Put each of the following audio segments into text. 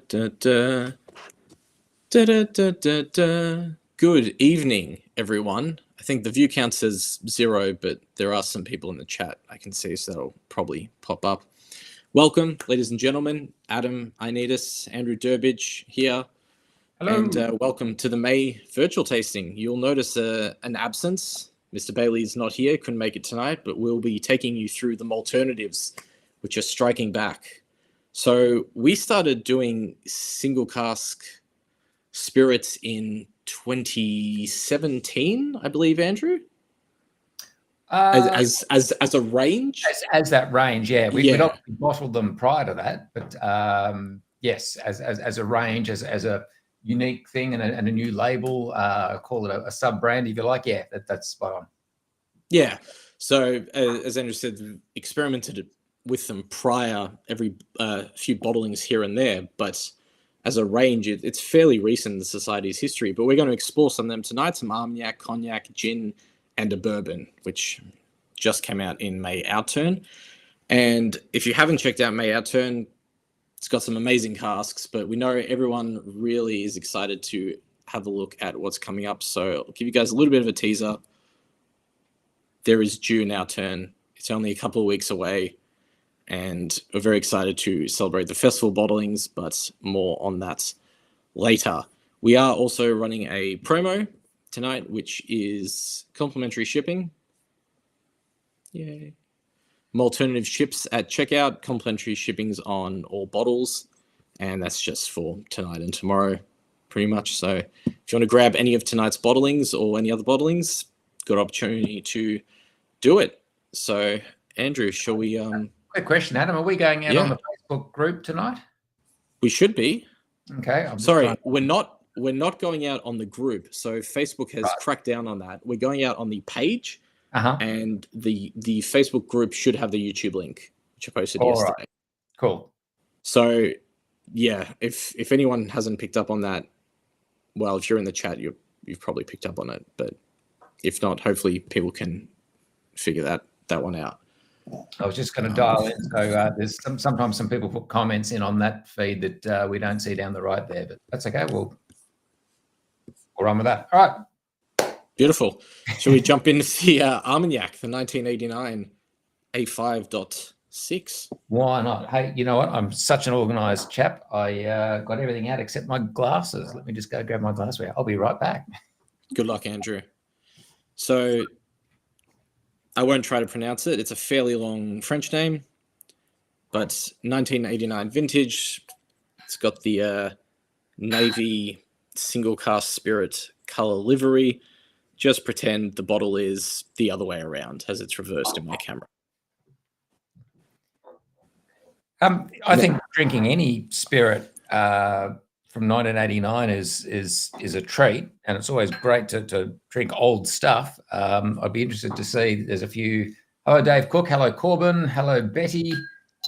Da, da, da, da, da, da, da. Good evening, everyone. I think the view count says 0, but there are some people in the chat I can see, so that'll probably pop up. Welcome, ladies and gentlemen. Adam Ioannidis, Andrew Durbidge here. Hello. And welcome to the May virtual tasting. You'll notice an absence. Mr. Bailey's not here, couldn't make it tonight, but we'll be taking you through the Malternatives, which are striking back. So we started doing single cask spirits in 2017, I believe, Andrew. As a range. As that range, yeah. We'd obviously bottled them prior to that, but yes, as a range, as a unique thing and a new label, call it a sub brand if you like. Yeah, that's spot on. Yeah. So as Andrew said, experimented with them prior, every few bottlings here and there, but as a range, it's fairly recent in the society's history. But we're going to explore some of them tonight: some Armagnac, cognac, gin, and a bourbon, which just came out in May Outturn. And if you haven't checked out May Outturn, it's got some amazing casks, but we know everyone really is excited to have a look at what's coming up. So I'll give you guys a little bit of a teaser. There is June Outturn. It's only a couple of weeks away, and we're very excited to celebrate the festival bottlings, but more on that later. We are also running a promo tonight, which is complimentary shipping. Yay. Malternative ships at checkout, complimentary shippings on all bottles, and that's just for tonight and tomorrow, pretty much. So if you want to grab any of tonight's bottlings or any other bottlings, good opportunity to do it. So, Andrew, shall we... Quick question, Adam. Are we going out on the Facebook group tonight? We should be. Okay. Sorry, we're not going out on the group. So Facebook has cracked down on that. We're going out on the page, and the Facebook group should have the YouTube link, which I posted yesterday. Right. Cool. So, yeah, if anyone hasn't picked up on that, well, if you're in the chat, you've probably picked up on it. But if not, hopefully people can figure that one out. I was just going to dial in. So there's sometimes some people put comments in on that feed that we don't see down the right there, but that's okay. We'll run with that. All right. Beautiful. Shall we jump into the Armagnac, the 1989 A5.6? Why not? Hey, you know what? I'm such an organised chap. I got everything out except my glasses. Let me just go grab my glassware. I'll be right back. Good luck, Andrew. So I won't try to pronounce it. It's a fairly long French name, but 1989 vintage. It's got the navy single cask spirit color livery. Just pretend the bottle is the other way around, as it's reversed in my camera. I think drinking any spirit from 1989 is a treat, and it's always great to drink old stuff. I'd be interested to see. There's a few. Hello, Dave Cook. Hello, Corbin. Hello, Betty.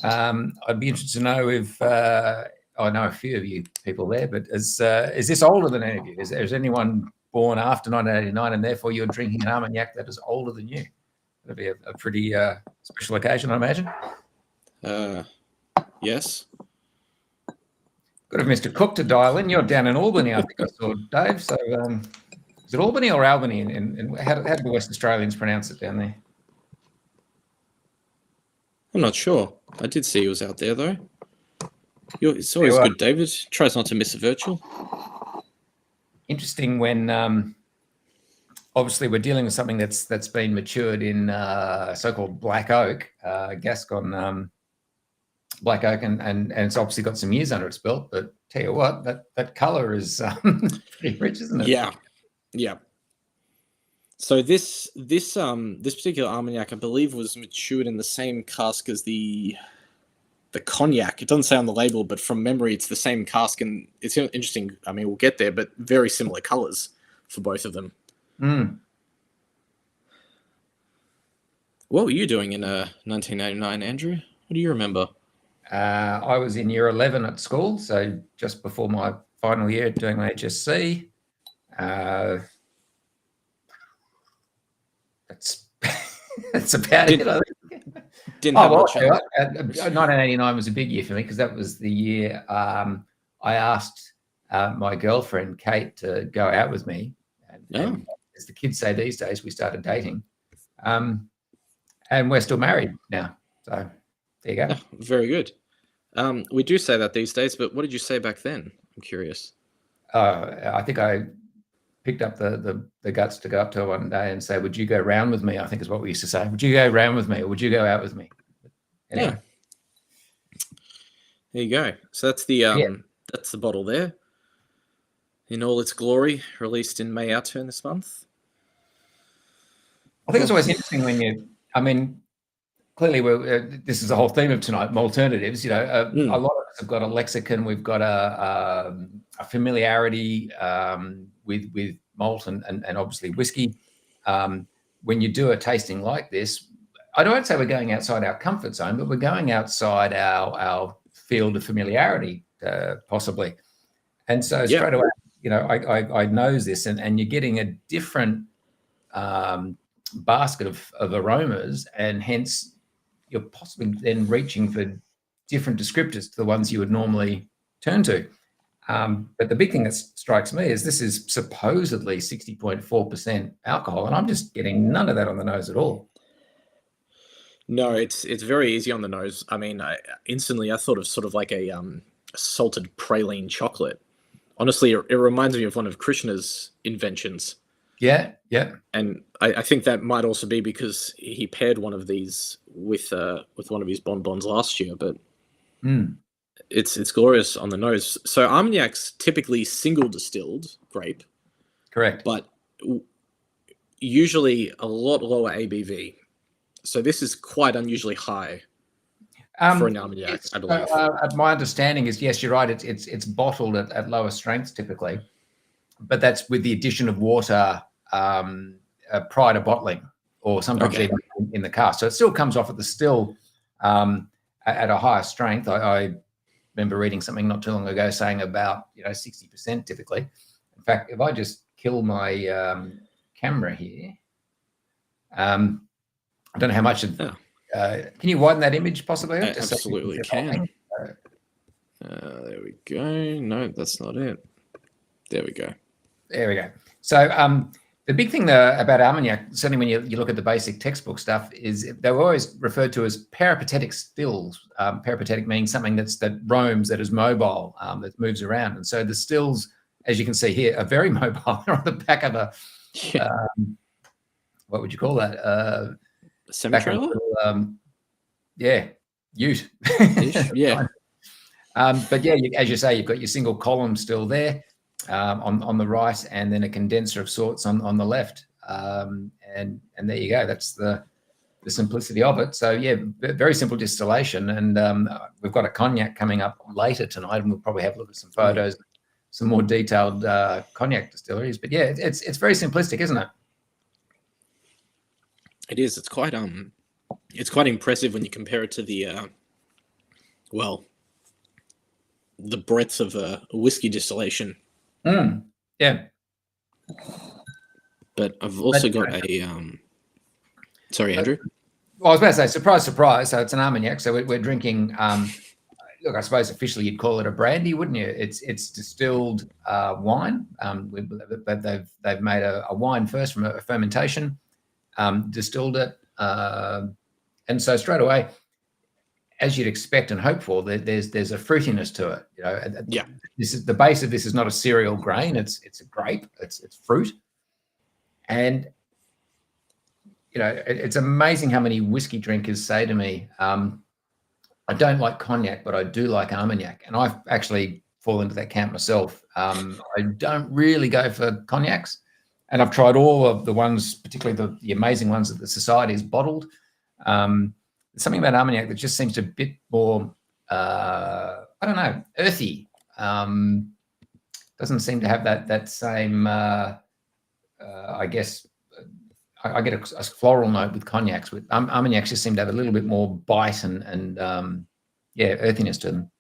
I'd be interested to know if I know a few of you people there, but is this older than any of you? Is anyone born after 1989, and therefore you're drinking an Armagnac that is older than you? That'd be a pretty special occasion, I imagine. Yes. Could have Mr. Cook to dial in. You're down in Albany, I think I saw, Dave. So is it Albany or Albany? And how do the West Australians pronounce it down there? I'm not sure. I did see he was out there, though. It's always good, David. Tries not to miss a virtual. Interesting when obviously we're dealing with something that's been matured in so-called black oak, Gascon black oak, and it's obviously got some years under its belt. But tell you what, that color is pretty rich, isn't it? Yeah. So this particular Armagnac, I believe, was matured in the same cask as the cognac. It doesn't say on the label, but from memory, it's the same cask, and it's interesting. I mean, we'll get there, but very similar colors for both of them. What were you doing in 1989, Andrew? What do you remember? I was in year 11 at school, so just before my final year doing my HSC. That's about it, I think. Didn't have much. 1989 was a big year for me because that was the year I asked my girlfriend Kate to go out with me, and as the kids say these days, we started dating, and we're still married now. So there you go. Yeah, very good. We do say that these days, but what did you say back then? I'm curious. I think I picked up the guts to go up to her one day and say, "Would you go round with me?" I think is what we used to say. Would you go round with me, or would you go out with me? Anyway. Yeah. There you go. So that's that's the bottle there, in all its glory, released in May Outturn this month. I think it's always interesting I mean, clearly this is the whole theme of tonight, Malternatives. A lot of us have got a lexicon. We've got a familiarity with malt and obviously whiskey. When you do a tasting like this, I don't say we're going outside our comfort zone, but we're going outside our field of familiarity, possibly. And so straight away, I knows this, and you're getting a different basket of aromas, and hence you're possibly then reaching for different descriptors to the ones you would normally turn to. But the big thing that strikes me is this is supposedly 60.4% alcohol, and I'm just getting none of that on the nose at all. No, it's very easy on the nose. I mean, instantly I thought of sort of like a salted praline chocolate. Honestly, it reminds me of one of Krishna's inventions. Yeah. And I think that might also be because he paired one of these with one of his bonbons last year, but it's glorious on the nose. So Armagnac's typically single distilled grape. Correct. But usually a lot lower ABV. So this is quite unusually high for an Armagnac, I believe. My understanding is, yes, you're right. It's bottled at lower strengths typically, but that's with the addition of water prior to bottling, or sometimes even in the cask. So it still comes off at the still at a higher strength. I remember reading something not too long ago saying about 60% typically. In fact, if I just kill my camera here, I don't know how much. Can you widen that image possibly? Absolutely can. There we go. No, that's not it. There we go. There we go. So the big thing about Armagnac, certainly when you look at the basic textbook stuff, is they were always referred to as peripatetic stills. Peripatetic meaning something that roams, that is mobile, that moves around. And so the stills, as you can see here, are very mobile. They're on the back of a, what would you call that? Semi-trailer? Ute. Yeah. But yeah, as you say, you've got your single column still there on the right, and then a condenser of sorts on the left. And there you go. That's the simplicity of it. So yeah, very simple distillation. And we've got a cognac coming up later tonight, and we'll probably have a look at some photos, some more detailed cognac distilleries. But yeah, it's very simplistic, isn't it? It is. It's quite impressive when you compare it to the the breadth of a whiskey distillation. Yeah. But I've also got a sorry, Andrew. Well, I was about to say, surprise, surprise. So it's an Armagnac. So we're drinking. Look, I suppose officially you'd call it a brandy, wouldn't you? It's distilled wine. They've made a wine first from a fermentation. Distilled it, and so straight away, as you'd expect and hope for, there's a fruitiness to it. Yeah. This is the base of this is not a cereal grain. It's a grape. It's fruit, and it's amazing how many whiskey drinkers say to me, "I don't like cognac, but I do like Armagnac," and I've actually fallen into that camp myself. I don't really go for cognacs. And I've tried all of the ones, particularly the amazing ones that the Society has bottled. There's something about Armagnac that just seems a bit more, I don't know, earthy. Doesn't seem to have that same, I guess, I get a floral note with cognacs. With Armagnacs just seem to have a little bit more bite and earthiness to them.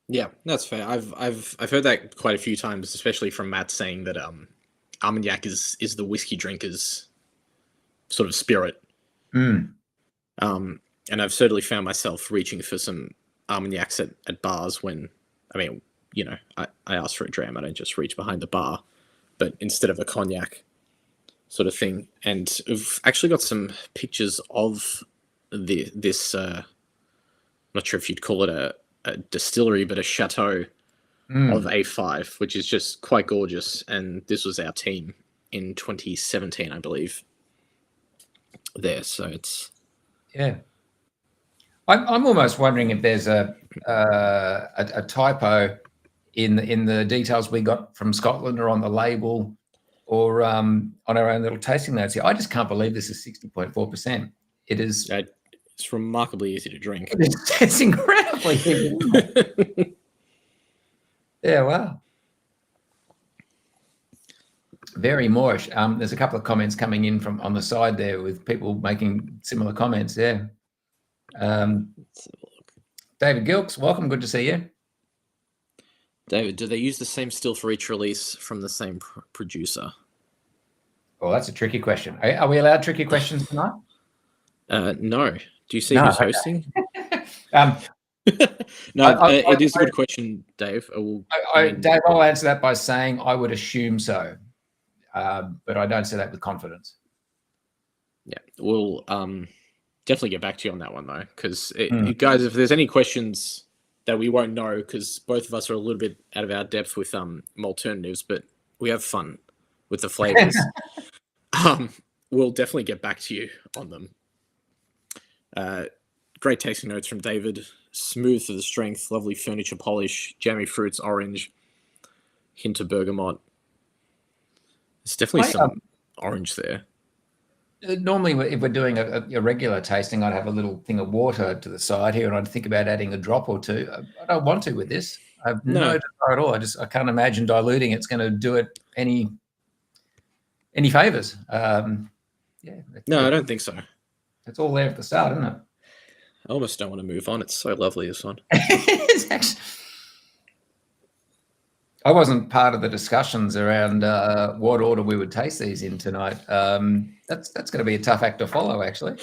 Yeah, that's fair. I've heard that quite a few times, especially from Matt saying that Armagnac is the whiskey drinker's sort of spirit. And I've certainly found myself reaching for some Armagnacs at bars when, you know, I ask for a dram. I don't just reach behind the bar, but instead of a cognac sort of thing. And we've actually got some pictures of this. Not sure if you'd call it a distillery, but a chateau of A5, which is just quite gorgeous. And this was our team in 2017, I believe. There, so it's I'm almost wondering if there's a typo in the details we got from Scotland or on the label or on our own little tasting notes here. I just can't believe this is 60.4%. It is. It's remarkably easy to drink. It's incredibly easy. Yeah, wow. Very moorish. There's a couple of comments coming in from on the side there with people making similar comments. Yeah. David Gilks, welcome. Good to see you. David, do they use the same still for each release from the same producer? Well, that's a tricky question. Are we allowed tricky questions tonight? No. Do you see who's hosting? No, it is a good question, Dave. Dave, I'll answer that by saying I would assume so, but I don't say that with confidence. Yeah, we'll definitely get back to you on that one, though, because guys, if there's any questions that we won't know, because both of us are a little bit out of our depth with Malternatives, but we have fun with the flavors. We'll definitely get back to you on them. Great tasting notes from David. Smooth to the strength, lovely furniture polish, jammy fruits, orange, hint of bergamot. There's definitely some orange there. Normally, if we're doing a regular tasting, I'd have a little thing of water to the side here, and I'd think about adding a drop or two. I don't want to with this. I have no desire at all. I can't imagine diluting. It's going to do it any favors. No, I don't think so. It's all there at the start, isn't it? I almost don't want to move on. It's so lovely, this one. I wasn't part of the discussions around what order we would taste these in tonight. That's going to be a tough act to follow, actually.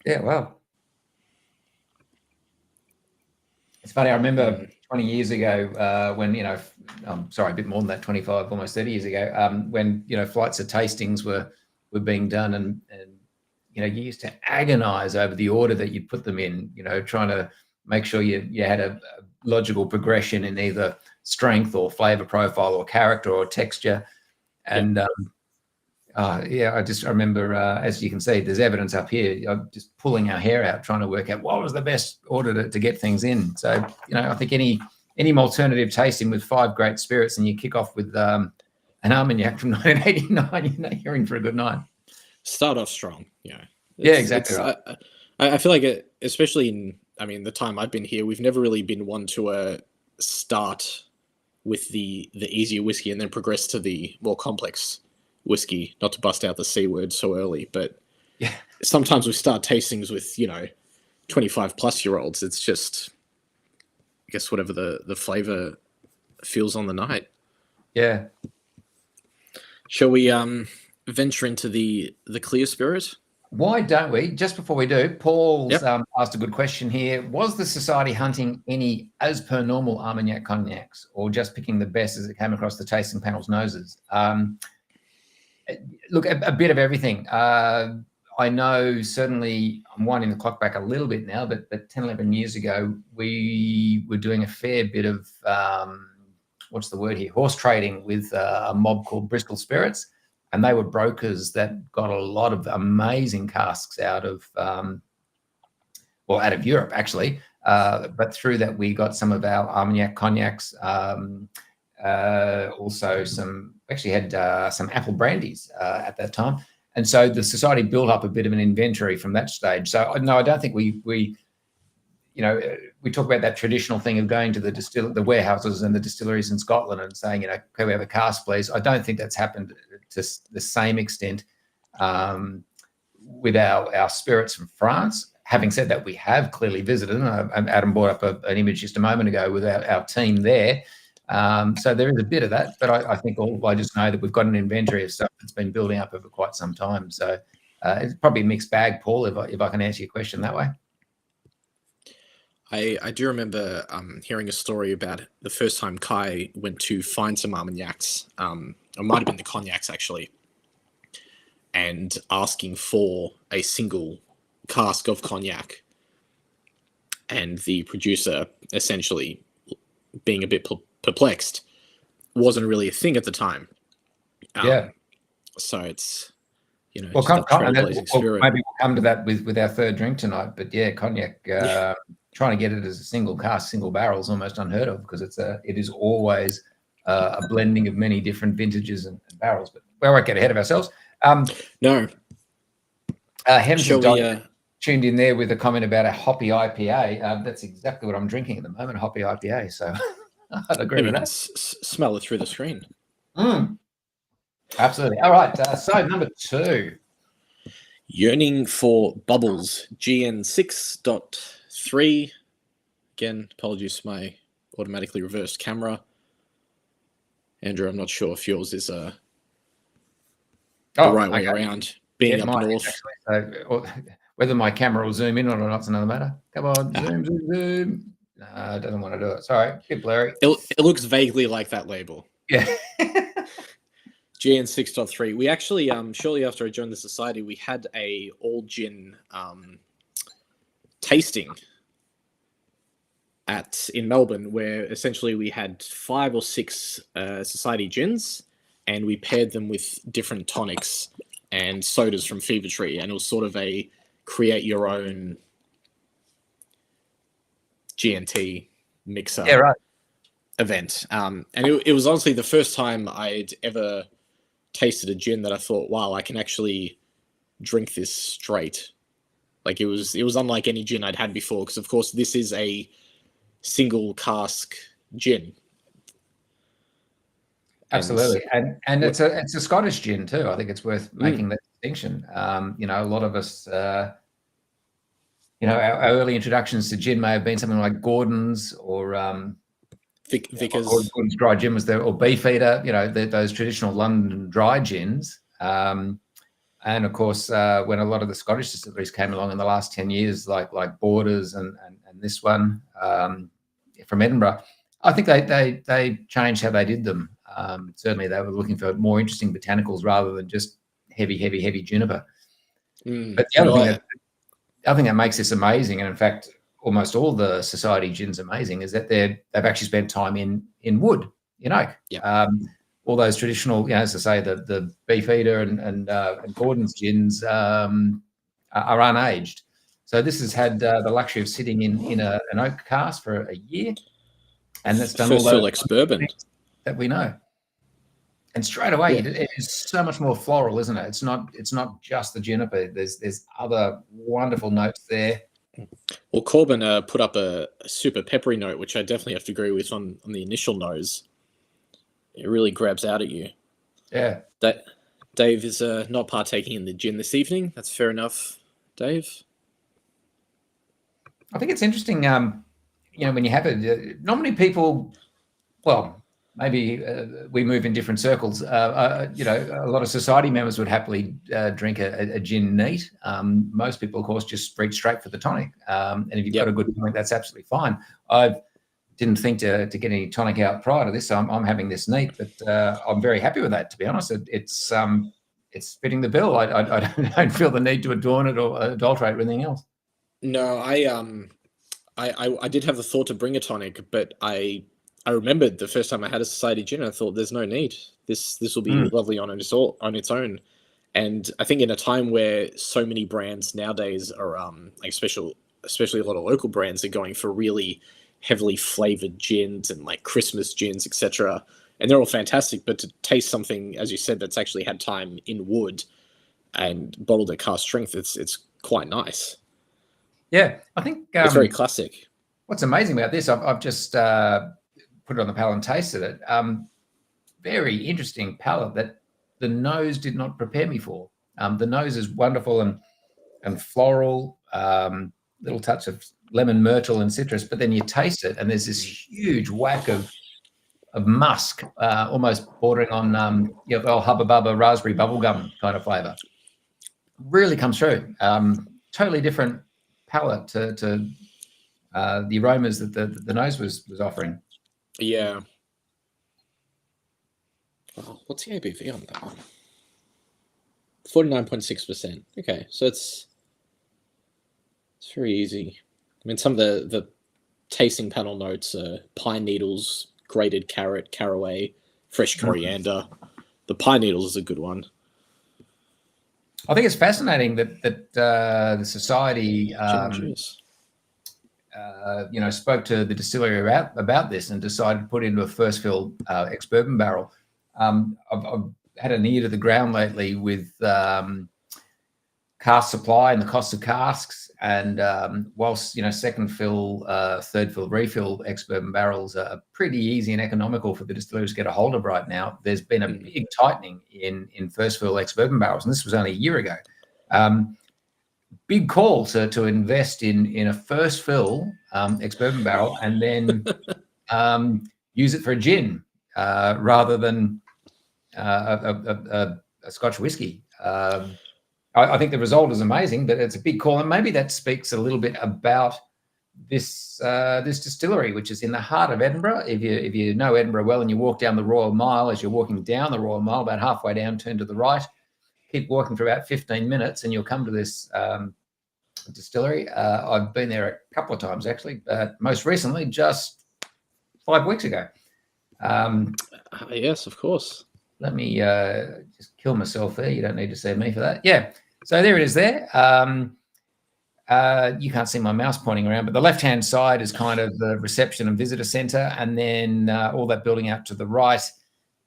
Yeah, well. It's funny, I remember 20 years ago when, sorry, a bit more than that, 25, almost 30 years ago, when, flights of tastings were being done and you used to agonize over the order that you put them in, trying to make sure you had a logical progression in either strength or flavor profile or character or texture. And I remember, as you can see, there's evidence up here, just pulling our hair out, trying to work out what was the best order to get things in. So, I think any alternative tasting with 5 great spirits and you kick off with an Armagnac from 1989, you're in for a good night. Start off strong. Yeah, exactly right. I feel like, especially in the time I've been here, we've never really been one to start with the easier whiskey and then progress to the more complex whiskey, not to bust out the C word so early, but sometimes we start tastings with 25 plus year olds. It's just, I guess, whatever the flavor feels on the night. Yeah. Shall we venture into the clear spirit? Why don't we? Just before we do, Paul's asked a good question here. Was the society hunting any as per normal Armagnac cognacs, or just picking the best as it came across the tasting panel's noses? Look, a bit of everything. I know certainly I'm winding the clock back a little bit now, but 10, 11 years ago, we were doing a fair bit of, what's the word here, horse trading with a mob called Bristol Spirits. And they were brokers that got a lot of amazing casks out of Europe, actually. But through that, we got some of our Armagnac cognacs, also some apple brandies at that time. And so the society built up a bit of an inventory from that stage. So, no, I don't think we talk about that traditional thing of going to the warehouses and the distilleries in Scotland and saying, can we have a cask, please? I don't think that's happened to the same extent with our spirits from France. Having said that, we have clearly visited, and Adam brought up an image just a moment ago with our team there. So there is a bit of that, but I think I just know that we've got an inventory of stuff that's been building up over quite some time. So it's probably a mixed bag, Paul, if I can answer your question that way. I do remember hearing a story about the first time Kai went to find some Armagnacs. It might have been the cognacs actually, and asking for a single cask of cognac, and the producer essentially being a bit perplexed, wasn't really a thing at the time. Yeah. So it's, Well, just a trailblazing spirit. maybe we'll come to that with our third drink tonight. But yeah, cognac. Yeah. Trying to get it as a single cask, single barrel is almost unheard of, because it is always a blending of many different vintages and barrels. But we won't get ahead of ourselves. No. Henderson tuned in there with a comment about a hoppy IPA. That's exactly what I'm drinking at the moment, a hoppy IPA. So I'd agree with that. Smell it through the screen. Absolutely. All right. So number 2. Yearning for Bubbles, GN6.3. Again, apologies for my automatically reversed camera. Andrew, I'm not sure if yours is the right way around, being up north. Actually, so, whether my camera will zoom in or not, it's another matter. Come on, zoom. No, it doesn't want to do it. Sorry, a bit blurry. It looks vaguely like that label. Yeah. GN6.3. We actually, shortly after I joined the society, we had a all gin tasting in Melbourne, where essentially we had 5 or 6 society gins, and we paired them with different tonics and sodas from Fever Tree, and it was sort of a create your own GNT mixer event. And it was honestly the first time I'd ever tasted a gin that I thought, wow, I can actually drink this straight. Like it was unlike any gin I'd had before, because of course this is a single cask gin. Absolutely, and it's a Scottish gin too. I think it's worth making that distinction. A lot of us, our early introductions to gin may have been something like Gordon's or Vickers. Gordon's dry gin was there, or Beefeater. Those traditional London dry gins. And of course, when a lot of the Scottish distilleries came along in the last 10 years, like Borders and this one from Edinburgh, I think they changed how they did them. Certainly, they were looking for more interesting botanicals rather than just heavy juniper. But the other thing that makes this amazing, and in fact, almost all the society gins amazing, is that they've actually spent time in wood, in oak. Yeah. All those traditional, as I say, the Beefeater and Gordon's gins are unaged. So this has had the luxury of sitting in an oak cask for a year, and that's done all those like bourbon that we know. And straight away, it is so much more floral, isn't it? It's not just the juniper. There's other wonderful notes there. Well, Corbin put up a super peppery note, which I definitely have to agree with on the initial nose. It really grabs out at you. Yeah. Dave is not partaking in the gin this evening. That's fair enough, Dave. I think it's interesting, when you have it, not many people, well, maybe we move in different circles. A lot of society members would happily drink a gin neat. Most people, of course, just reach straight for the tonic. And if you've got a good tonic, that's absolutely fine. I didn't think to get any tonic out prior to this, so I'm having this neat, but I'm very happy with that, to be honest. It's fitting the bill. I don't feel the need to adorn it or adulterate with anything else. No, I did have the thought to bring a tonic, but I remembered the first time I had a society gin, I thought there's no need. This will be lovely on its own. And I think in a time where so many brands nowadays are especially a lot of local brands are going for really heavily flavored gins and like Christmas gins, etc. And they're all fantastic, but to taste something, as you said, that's actually had time in wood and bottled at cask strength, it's quite nice. Yeah, I think it's very classic. What's amazing about this, I've just put it on the palate and tasted it. Very interesting palate that the nose did not prepare me for. The nose is wonderful and floral, little touch of lemon, myrtle, and citrus, but then you taste it, and there's this huge whack of musk, almost bordering on Hubba Bubba raspberry bubblegum kind of flavour. Really comes through. Totally different palate to the aromas that the nose was offering. Yeah. Oh, what's the ABV on that one? 49.6%. Okay, so it's very easy. I mean, some of the tasting panel notes are pine needles, grated carrot, caraway, fresh coriander. The pine needles is a good one. I think it's fascinating that the society, spoke to the distillery about this and decided to put into a first fill ex-bourbon barrel. I've had an ear to the ground lately with cask supply and the cost of casks, and whilst second fill, third fill, refill ex-bourbon barrels are pretty easy and economical for the distilleries to get a hold of right now, there's been a big tightening in first fill ex-bourbon barrels, and this was only a year ago. Big call to invest in a first fill ex-bourbon barrel and then use it for a gin rather than a Scotch whiskey. I think the result is amazing, but it's a big call, and maybe that speaks a little bit about this distillery, which is in the heart of Edinburgh. If you know Edinburgh well and you walk down the Royal Mile, as you're walking down the Royal Mile, about halfway down, turn to the right, keep walking for about 15 minutes, and you'll come to this distillery. I've been there a couple of times actually, but most recently just 5 weeks ago. Yes, of course. Let me just kill myself there. You don't need to see me for that. Yeah. So there it is there. You can't see my mouse pointing around, but the left-hand side is kind of the reception and visitor centre. And then all that building out to the right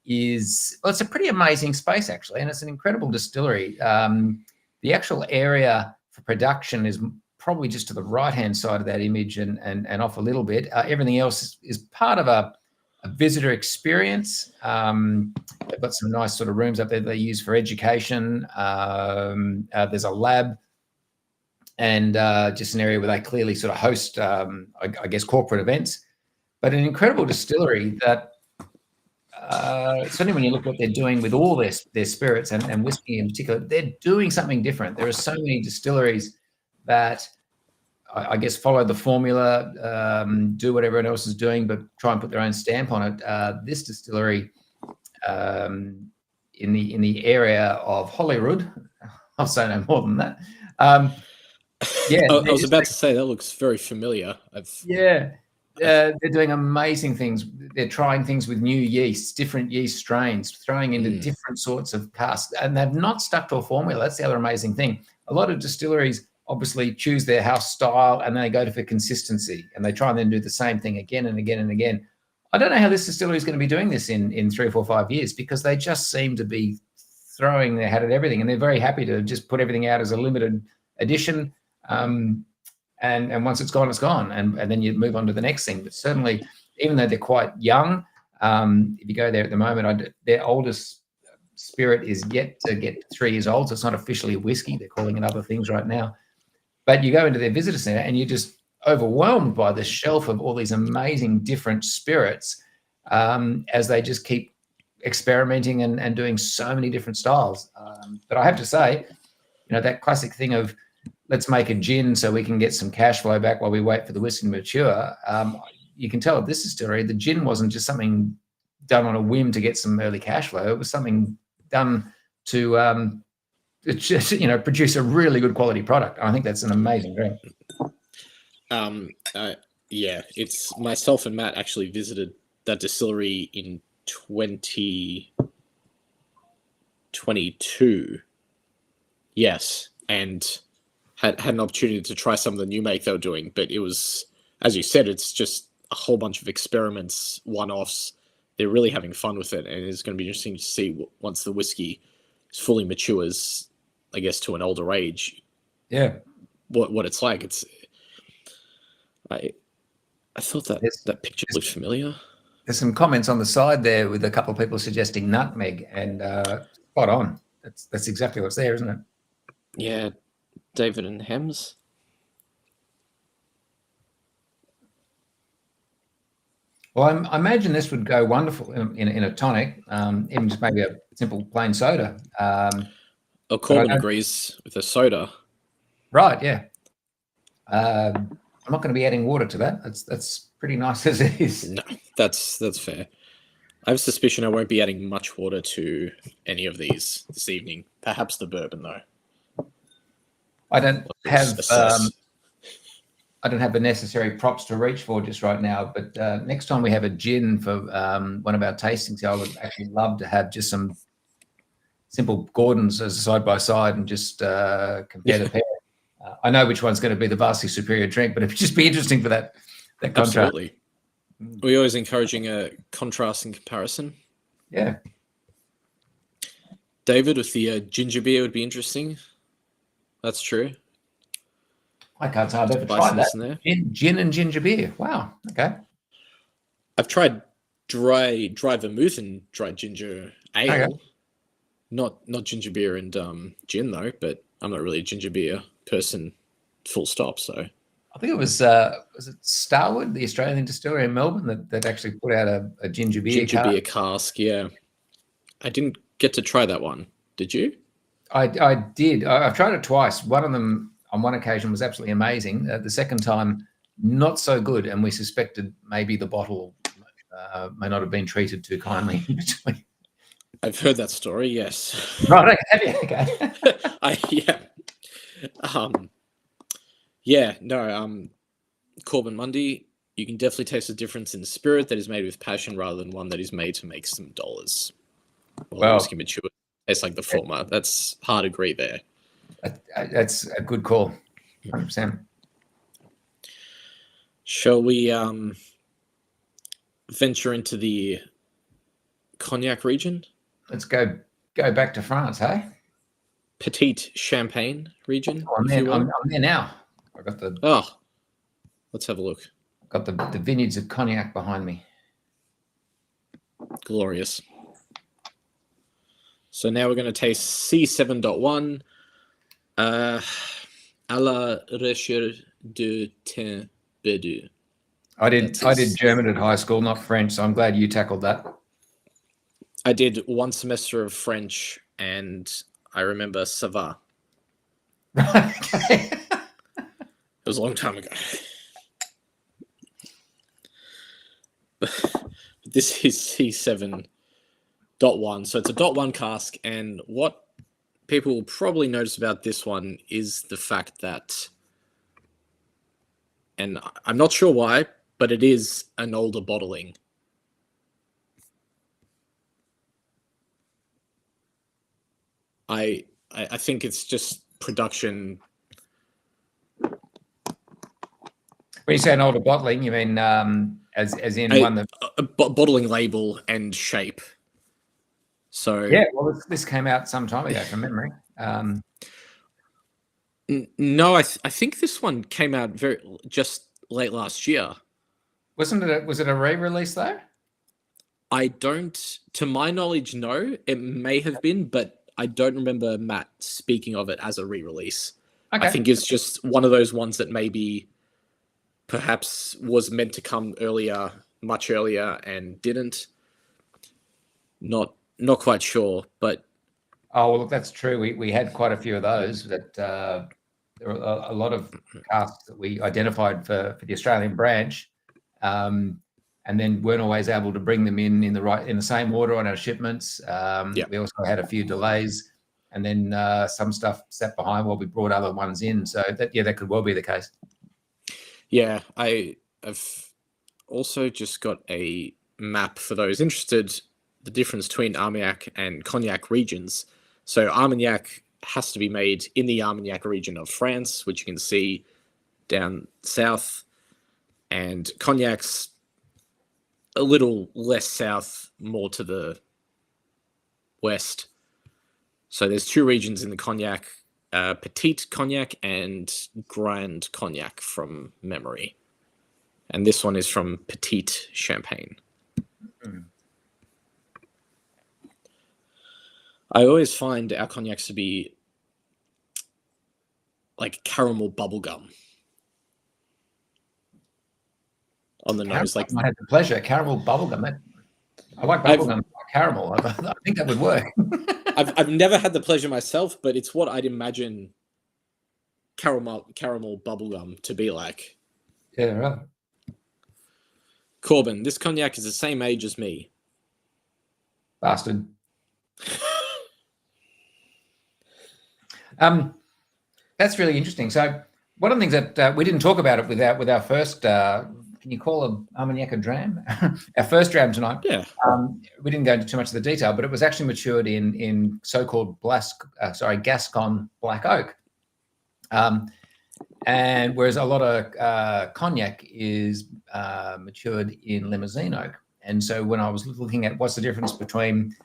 is, well, it's a pretty amazing space, actually. And it's an incredible distillery. The actual area for production is probably just to the right-hand side of that image and off a little bit. Everything else is part of a visitor experience. They've got some nice sort of rooms up there they use for education. There's a lab and just an area where they clearly sort of host, I guess, corporate events. But an incredible distillery that certainly when you look at what they're doing with all their spirits and whiskey in particular, they're doing something different. There are so many distilleries that I guess follow the formula, do what everyone else is doing, but try and put their own stamp on it. This distillery in the area of Holyrood, I'll say no more than that. I was about to say that looks very familiar. They're doing amazing things. They're trying things with new yeasts, different yeast strains, throwing into different sorts of casks, and they've not stuck to a formula. That's the other amazing thing. A lot of distilleries obviously choose their house style and then they go for consistency and they try and then do the same thing again and again and again. I don't know how this distillery is going to be doing this in 3 or 4 or 5 years, because they just seem to be throwing their hat at everything, and they're very happy to just put everything out as a limited edition. And once it's gone, it's gone. And then you move on to the next thing. But certainly, even though they're quite young, if you go there at the moment, their oldest spirit is yet to get 3 years old. So it's not officially a whiskey. They're calling it other things right now. But you go into their visitor centre and you're just overwhelmed by the shelf of all these amazing different spirits as they just keep experimenting and doing so many different styles. But I have to say, that classic thing of let's make a gin so we can get some cash flow back while we wait for the whiskey to mature. You can tell at this distillery, the gin wasn't just something done on a whim to get some early cash flow. It was something done to just produce a really good quality product. I think that's an amazing drink. Yeah, it's myself and Matt actually visited that distillery in 2022. Yes, and had an opportunity to try some of the new make they were doing, but it was, as you said, it's just a whole bunch of experiments, one-offs. They're really having fun with it, and it's going to be interesting to see once the whiskey fully matures, I guess, to an older age. Yeah, what it's like. I thought that picture looked familiar. There's some comments on the side there with a couple of people suggesting nutmeg, and spot on. That's exactly what's there, isn't it? Yeah, David and Hems. Well, I imagine this would go wonderful in a tonic, even just maybe a simple plain soda. Corbin agrees with the soda. Right, yeah. I'm not going to be adding water to that. That's pretty nice as it is. No, that's fair. I have a suspicion I won't be adding much water to any of these this evening. Perhaps the bourbon, though. I don't have Assess. I don't have the necessary props to reach for just right now. But next time we have a gin for one of our tastings, I would actually love to have just some simple Gordons as a side by side and just compare the pair. I know which one's going to be the vastly superior drink, but it'd just be interesting for that contrast. Absolutely. We're always encouraging a contrast and comparison. Yeah. David, with the ginger beer would be interesting. That's true. I can't say I've ever tried that. Gin and ginger beer. Wow. Okay. I've tried dry vermouth and dry ginger ale. Okay. Not ginger beer and gin though, but I'm not really a ginger beer person, full stop. So I think it was it Starwood, the Australian distillery in Melbourne, that actually put out a ginger beer cask. Yeah, I didn't get to try that one. Did you? I did. I've tried it twice. One of them on one occasion was absolutely amazing. The second time, not so good, and we suspected maybe the bottle may not have been treated too kindly in between. I've heard that story. Yes. Right. Okay. Corbin Mundy, you can definitely taste the difference in spirit that is made with passion rather than one that is made to make some dollars. Well, whiskey mature tastes like the former. That's hard to agree there. That's a good call. 100%. Shall we venture into the cognac region? Let's go back to France, hey? Petite Champagne region. I'm there now. I got the. Oh, let's have a look. Got the vineyards of cognac behind me. Glorious. So now we're going to taste C7.1 à la recherche de thym bédu. I did German at high school, not French, so I'm glad you tackled that. I did one semester of French, and I remember ça va. Okay. It was a long time ago. This is C7.1, so it's a .1 cask, and what people will probably notice about this one is the fact that, and I'm not sure why, but it is an older bottling. I think it's just production. When you say an older bottling, you mean as in one that a bottling label and shape. So yeah, well, this came out some time ago from memory. No, I think this one came out just late last year. Was it a re-release though? I don't, to my knowledge, no. It may have been, but I don't remember Matt speaking of it as a re-release. Okay. I think it's just one of those ones that maybe perhaps was meant to come earlier, much earlier, and didn't. Not quite sure, but oh well, look, that's true. We had quite a few of those. That there were a lot of casks that we identified for the Australian branch, and then weren't always able to bring them in the same order on our shipments. We also had a few delays, and then some stuff sat behind while we brought other ones in. So that could well be the case. Yeah, I've also just got a map for those interested, the difference between Armagnac and Cognac regions. So Armagnac has to be made in the Armagnac region of France, which you can see down south, and Cognac's a little less south, more to the west. So there's two regions in the Cognac, Petite Cognac and Grand Cognac from memory. And this one is from Petite Champagne. Mm. I always find our cognacs to be like caramel bubblegum on the nose. Like I had the pleasure. Caramel bubblegum. I like bubblegum. Caramel. I think that would work. I've never had the pleasure myself, but it's what I'd imagine caramel bubblegum to be like. Yeah, right. Corbin, this cognac is the same age as me. Bastard. That's really interesting. So one of the things that we didn't talk about it with our first, can you call a Armagnac a dram? Our first dram tonight. Yeah. We didn't go into too much of the detail, but it was actually matured in so-called Gascon black oak. And whereas a lot of cognac is matured in Limousin oak. And so when I was looking at what's the difference between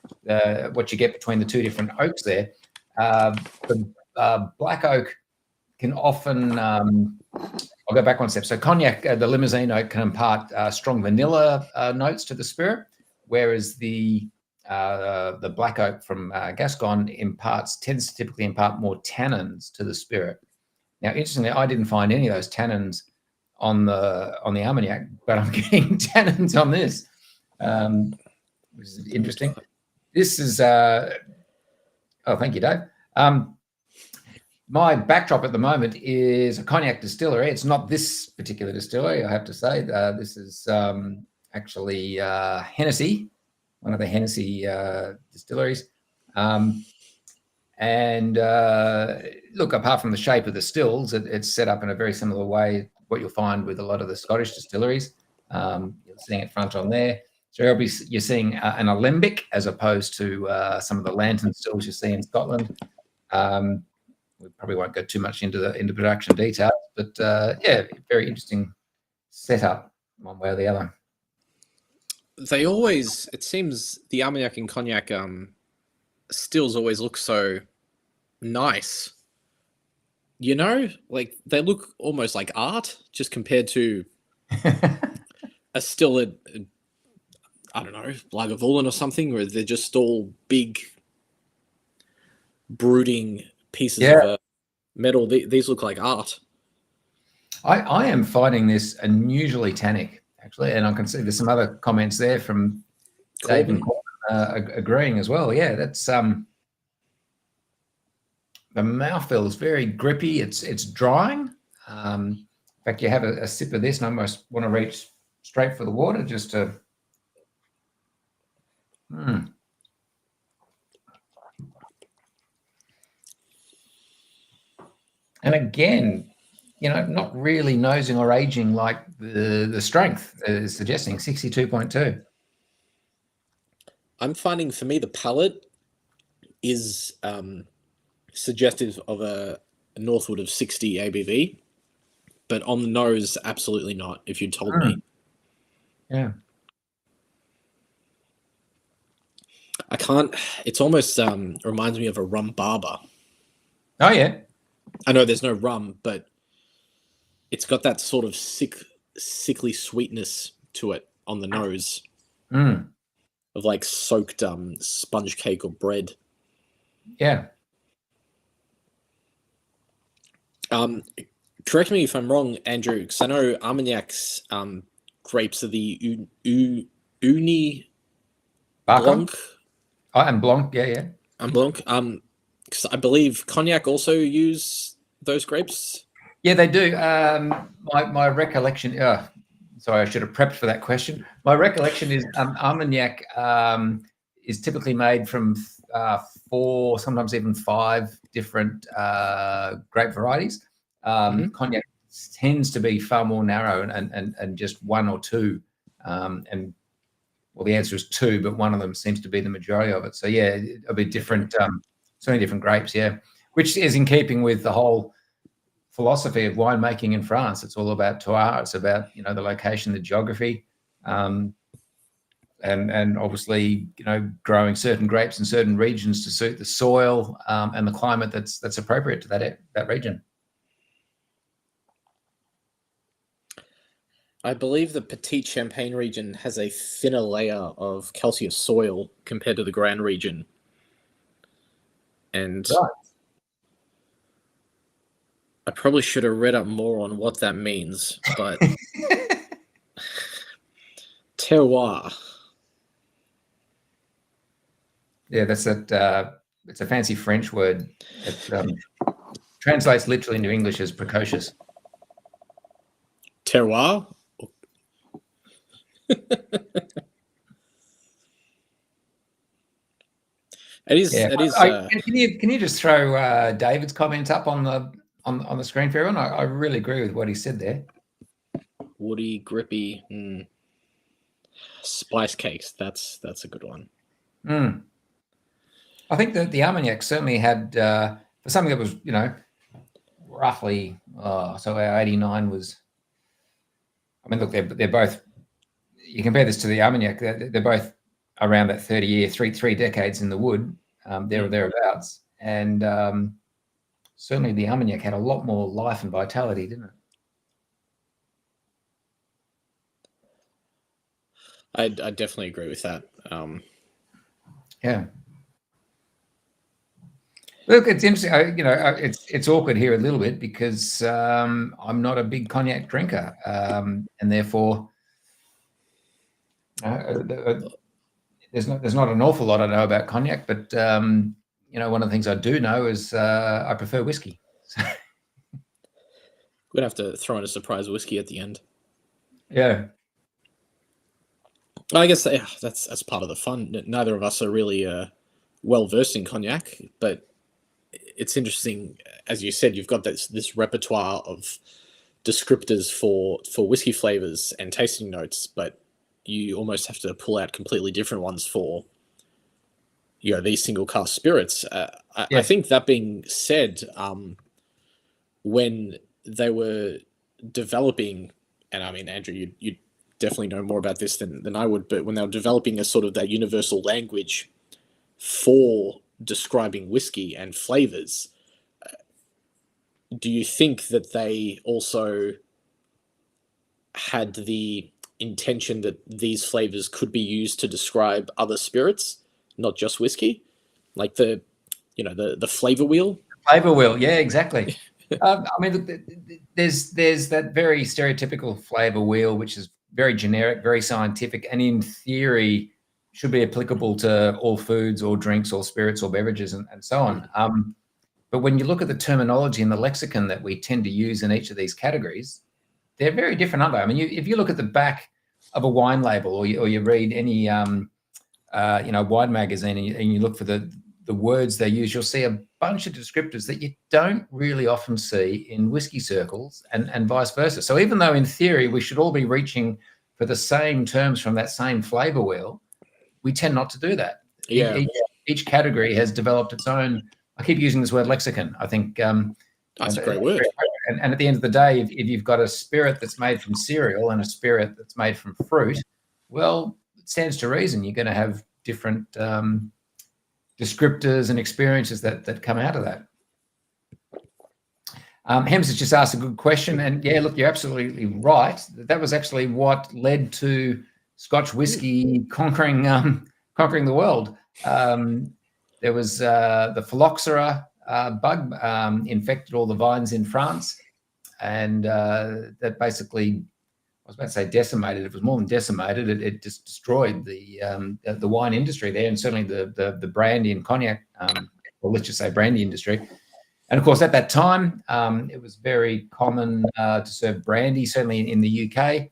what you get between the two different oaks there, the black oak can often, I'll go back one step. So cognac, the Limousin oak can impart strong vanilla notes to the spirit, whereas the black oak from Gascon tends to typically impart more tannins to the spirit. Now, interestingly, I didn't find any of those tannins on the Armagnac, but I'm getting tannins on this, which is interesting. This is thank you, Dave. My backdrop at the moment is a cognac distillery. It's not this particular distillery, I have to say. This is actually Hennessy, one of the Hennessy distilleries. And look, apart from the shape of the stills, it's set up in a very similar way what you'll find with a lot of the Scottish distilleries. You're seeing it front on there. So you're seeing an alembic as opposed to some of the lantern stills you see in Scotland. We probably won't go too much into production details, but yeah, very interesting setup one way or the other. They always, it seems the Armagnac and cognac stills always look so nice. You know, like they look almost like art just compared to a still at, I don't know, Lagavulin or something, where they're just all big brooding pieces of metal. These look like art. I am finding this unusually tannic, actually, and I can see there's some other comments there from Dave and Corbin agreeing as well. Yeah, that's the mouthfeel is very grippy. It's drying. In fact, you have a sip of this, and I almost want to reach straight for the water just to. And again, you know, not really nosing or aging like the strength is suggesting, 62.2. I'm finding for me the palate is suggestive of a northward of 60 ABV, but on the nose, absolutely not, if you told me. Yeah. I can't, it's almost reminds me of a rum barber. Oh, yeah. I know there's no rum, but it's got that sort of sickly sweetness to it on the nose of like soaked sponge cake or bread. Yeah. Correct me if I'm wrong, Andrew, because I know Armagnac's grapes are the Uni Blanc. Oh, and Blanc, yeah. And Blanc. Because I believe Cognac also use those grapes. Yeah, they do. My recollection. Sorry, I should have prepped for that question. My recollection is Armagnac is typically made from 4, sometimes even 5 different grape varieties. Cognac tends to be far more narrow and just 1 or 2. And well, the answer is 2, but one of them seems to be the majority of it. So yeah, it'll be different. So many different grapes, yeah, which is in keeping with the whole philosophy of winemaking in France. It's all about terroir. It's about, you know, the location, the geography, and obviously, you know, growing certain grapes in certain regions to suit the soil and the climate that's appropriate to that region. I believe the Petite Champagne region has a thinner layer of calcareous soil compared to the Grand region. And right. I probably should have read up more on what that means, but terroir. Yeah, that's that. It's a fancy French word. It translates literally into English as precocious. terroir. It is. Yeah. It is. Can you just throw David's comment up on the screen for everyone? I really agree with what he said there. Woody, grippy, spice cakes. That's a good one. I think that the Armagnac certainly had for something that was, roughly. So our 89 was. I mean, look, they're both. You compare this to the Armagnac, they're both around that 30 year, three decades in the wood, there or thereabouts, and certainly the Armagnac had a lot more life and vitality, didn't it? I definitely agree with that. Yeah. Look, it's interesting. It's awkward here a little bit because I'm not a big cognac drinker, and therefore, there's not an awful lot I know about cognac. But one of the things I do know is I prefer whiskey. We're gonna have to throw in a surprise whiskey at the end. Yeah. I guess that's part of the fun. Neither of us are really well versed in cognac, but it's interesting, as you said, you've got this repertoire of descriptors for whiskey flavors and tasting notes, but you almost have to pull out completely different ones for these single cask spirits. I think that being said, when they were developing, and I mean, Andrew, you definitely know more about this than I would, but when they were developing a sort of that universal language for describing whiskey and flavors, do you think that they also had the intention that these flavors could be used to describe other spirits, not just whiskey, like the flavor wheel? Flavor wheel, yeah, exactly. I mean, there's that very stereotypical flavor wheel, which is very generic, very scientific, and in theory should be applicable to all foods or drinks or spirits or beverages and so on. But when you look at the terminology and the lexicon that we tend to use in each of these categories, they're very different, aren't they? I mean, if you look at the back of a wine label or you read any wine magazine and you look for the words they use, you'll see a bunch of descriptors that you don't really often see in whiskey circles and vice versa. So even though in theory we should all be reaching for the same terms from that same flavor wheel, we tend not to do that. Yeah. Each category has developed its own. I keep using this word lexicon. I think that's a great word. And at the end of the day, if you've got a spirit that's made from cereal and a spirit that's made from fruit, well, it stands to reason you're going to have different descriptors and experiences that come out of that. Hems has just asked a good question, and yeah, look, you're absolutely right. That was actually what led to Scotch whiskey conquering the world. There was the phylloxera bug infected all the vines in France, and that basically, I was about to say decimated. It was more than decimated. It just destroyed the wine industry there, and certainly the brandy and cognac, or let's just say brandy industry. And of course, at that time, it was very common to serve brandy, certainly in the UK.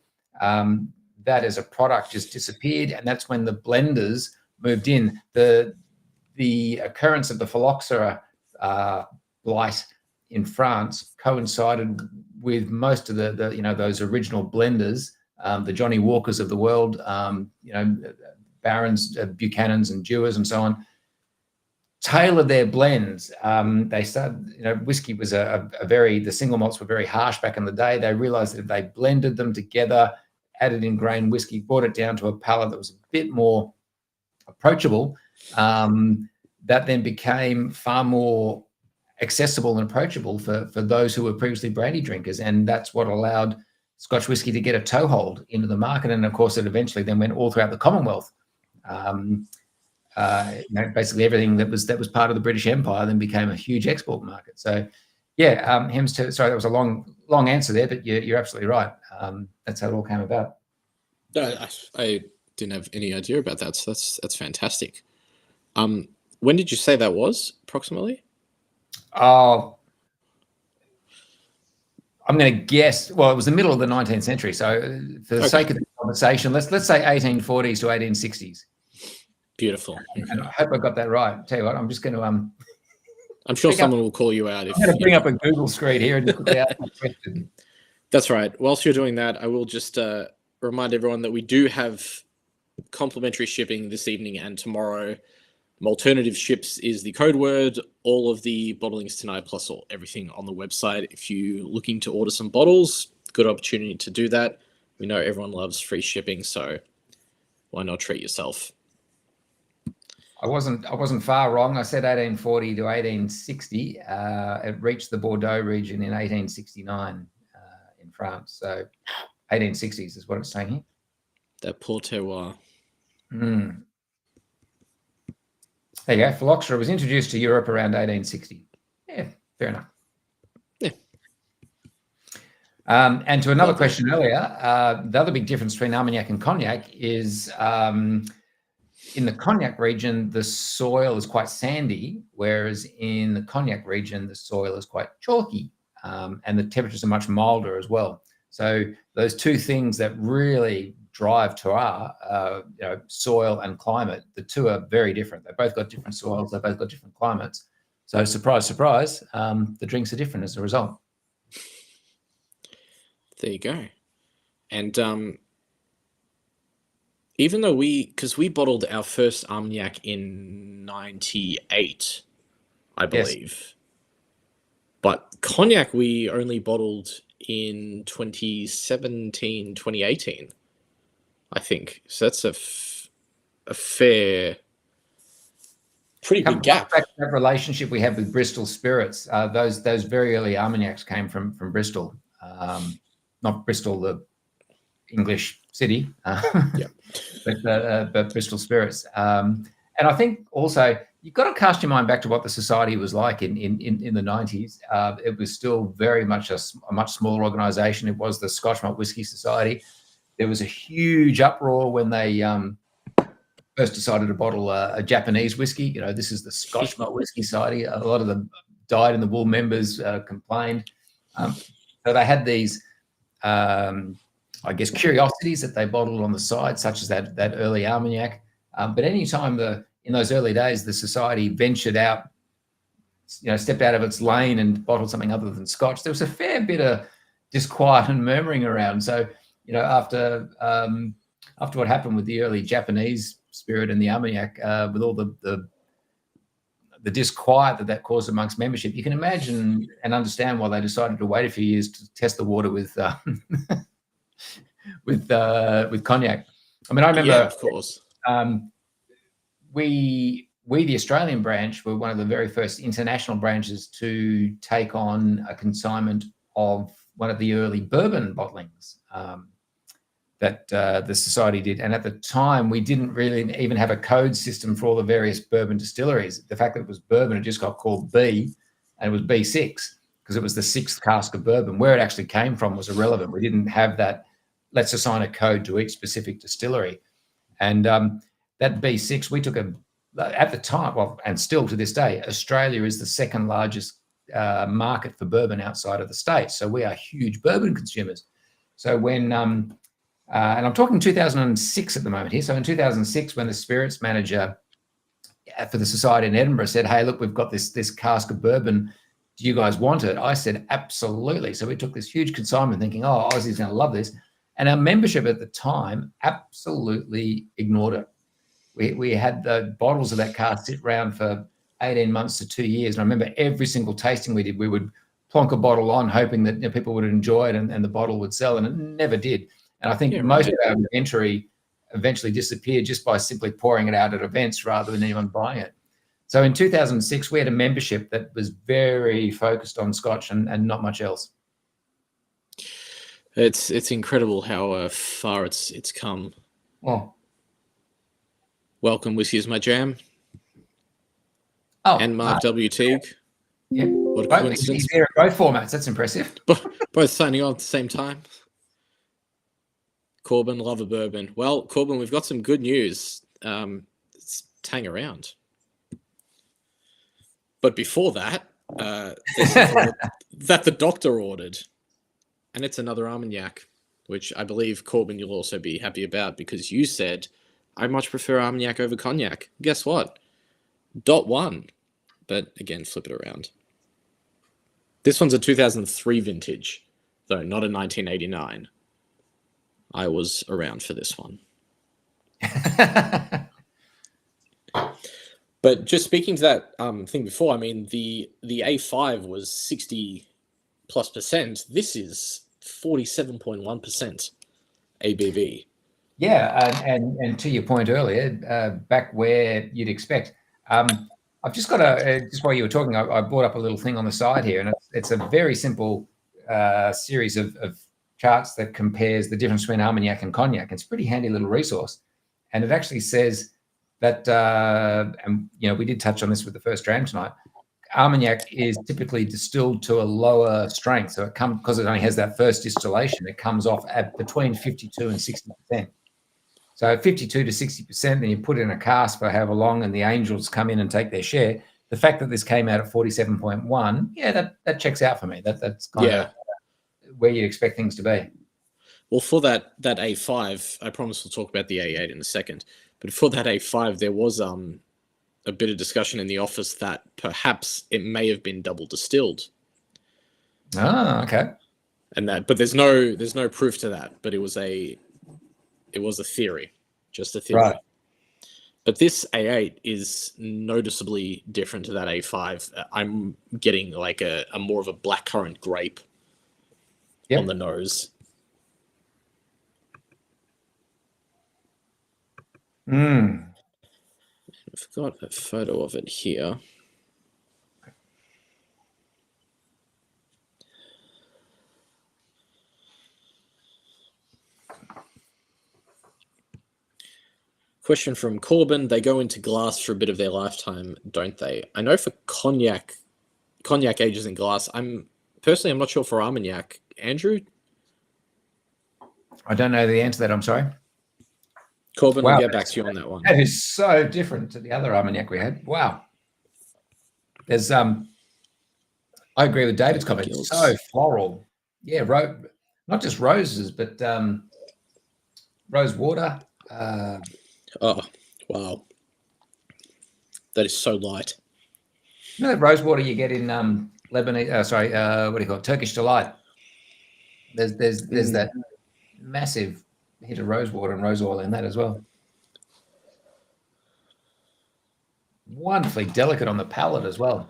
That as a product just disappeared, and that's when the blenders moved in. The occurrence of the phylloxera blight in France coincided with most of the those original blenders, the Johnny Walkers of the world, Barons, Buchanans, and Dewars, and so on, tailored their blends. They started, whiskey was the single malts were very harsh back in the day. They realized that if they blended them together, added in grain whiskey, brought it down to a palate that was a bit more approachable, that then became far more accessible and approachable for those who were previously brandy drinkers. And that's what allowed Scotch whiskey to get a toehold into the market. And of course, it eventually then went all throughout the Commonwealth. Basically everything that was part of the British Empire then became a huge export market. So yeah, sorry, that was a long answer there, but you're absolutely right. That's how it all came about. I didn't have any idea about that. So that's fantastic. When did you say that was approximately? Oh, I'm going to guess. Well, it was the middle of the 19th century. So, for the sake of the conversation, let's say 1840s to 1860s. Beautiful. And I hope I got that right. Tell you what, I'm just going to I'm sure someone will call you out if. I'm going to bring up a Google screen here and just quickly ask a question. That's right. Whilst you're doing that, I will just remind everyone that we do have complimentary shipping this evening and tomorrow. Malternatives ships is the code word. All of the bottlings tonight, plus everything on the website. If you're looking to order some bottles, good opportunity to do that. We know everyone loves free shipping, so why not treat yourself? I wasn't far wrong. I said 1840 to 1860. It reached the Bordeaux region in 1869 in France. So 1860s is what it's saying here. That poor terroir. There you go. Phylloxera was introduced to Europe around 1860. Yeah, fair enough. Yeah. And to another question earlier, the other big difference between Armagnac and Cognac is in the Cognac region, the soil is quite sandy, whereas in the Cognac region, the soil is quite chalky, and the temperatures are much milder as well. So those two things that really drive terroir, soil and climate, the two are very different. They've both got different soils. They've both got different climates. So surprise, surprise, the drinks are different as a result. There you go. And even though because we bottled our first Armagnac in 98, I believe. Yes. But Cognac we only bottled in 2017, 2018, I think. So that's a fair, pretty big gap. Back to that relationship we had with Bristol Spirits. Those very early Armagnacs came from Bristol. Not Bristol, the English city, but Bristol Spirits. And I think also you've got to cast your mind back to what the society was like in the 90s. It was still very much a much smaller organisation. It was the Scotch Malt Whisky Society. There was a huge uproar when they first decided to bottle a Japanese whiskey. This is the Scotch Malt Whisky Society. A lot of the dyed in the wool members complained. So they had these I guess curiosities that they bottled on the side, such as that early Armagnac. But any time in those early days, the society ventured out, stepped out of its lane and bottled something other than Scotch, there was a fair bit of disquiet and murmuring around. So, after what happened with the early Japanese spirit and the Armagnac, with all the disquiet that caused amongst membership, you can imagine and understand why they decided to wait a few years to test the water with Cognac. I mean, I remember, yeah, of course. We the Australian branch were one of the very first international branches to take on a consignment of one of the early bourbon bottlings that the society did. And at the time, we didn't really even have a code system for all the various bourbon distilleries. The fact that it was bourbon, it just got called B, and it was B6 because it was the sixth cask of bourbon. Where it actually came from was irrelevant. We didn't have that, let's assign a code to each specific distillery. And that B6, we took at the time, and still to this day, Australia is the second largest market for bourbon outside of the States. So we are huge bourbon consumers. So when, and I'm talking 2006 at the moment here. So in 2006, when the spirits manager for the society in Edinburgh said, hey, look, we've got this cask of bourbon. Do you guys want it? I said, absolutely. So we took this huge consignment thinking, oh, Aussie's going to love this. And our membership at the time absolutely ignored it. We had the bottles of that cask sit around for 18 months to 2 years. And I remember every single tasting we did, we would plonk a bottle on, hoping that people would enjoy it and the bottle would sell, and it never did. And I think most of our inventory eventually disappeared just by simply pouring it out at events rather than anyone buying it. So in 2006, we had a membership that was very focused on Scotch and not much else. It's incredible how far it's come. Oh. Welcome, Whiskey is My Jam. Oh, and Mark W. Teague. Yeah. What a coincidence. He's there at both formats. That's impressive. Both signing on at the same time. Corbin, love a bourbon. Well, Corbin, we've got some good news. Hang around. But before that, that the doctor ordered. And it's another Armagnac, which I believe, Corbin, you'll also be happy about because you said, I much prefer Armagnac over cognac. Guess what? .1. But again, flip it around. This one's a 2003 vintage, though, not a 1989. I was around for this one. But just speaking to that thing before, I mean, the A5 was 60+%. This is 47.1% ABV. Yeah, and to your point earlier, back where you'd expect. I've just got just while you were talking, I brought up a little thing on the side here, and it's a very simple series of charts that compares the difference between Armagnac and cognac. It's a pretty handy little resource, and it actually says that, and we did touch on this with the first dram tonight. Armagnac is typically distilled to a lower strength, so it comes because it only has that first distillation. It comes off at between 52 and 60%. So 52 to 60%, then you put it in a cask for however long, and the angels come in and take their share. The fact that this came out at 47.1, yeah, that checks out for me. That's kind of where you expect things to be. Well, for that A5, I promise we'll talk about the A8 in a second. But for that A5, there was a bit of discussion in the office that perhaps it may have been double distilled. Ah, okay. But there's no proof to that. But it was a theory, just a theory. Right. But this A8 is noticeably different to that A5. I'm getting like a more of a blackcurrant grape on the nose. Mm. I've got a photo of it here. Question from Corbin. They go into glass for a bit of their lifetime, don't they? I know for cognac ages in glass. I'm not sure for Armagnac. Andrew? I don't know the answer to that. I'm sorry. Corbin will get back to you on that one. That is so different to the other Armagnac we had. Wow. There's I agree with David's comment. It's so floral. Yeah, not just roses, but rose water. Oh, wow. That is so light. You know that rose water you get in Lebanese, what do you call it? Turkish Delight. There's that massive hit of rose water and rose oil in that as well. Wonderfully delicate on the palate as well,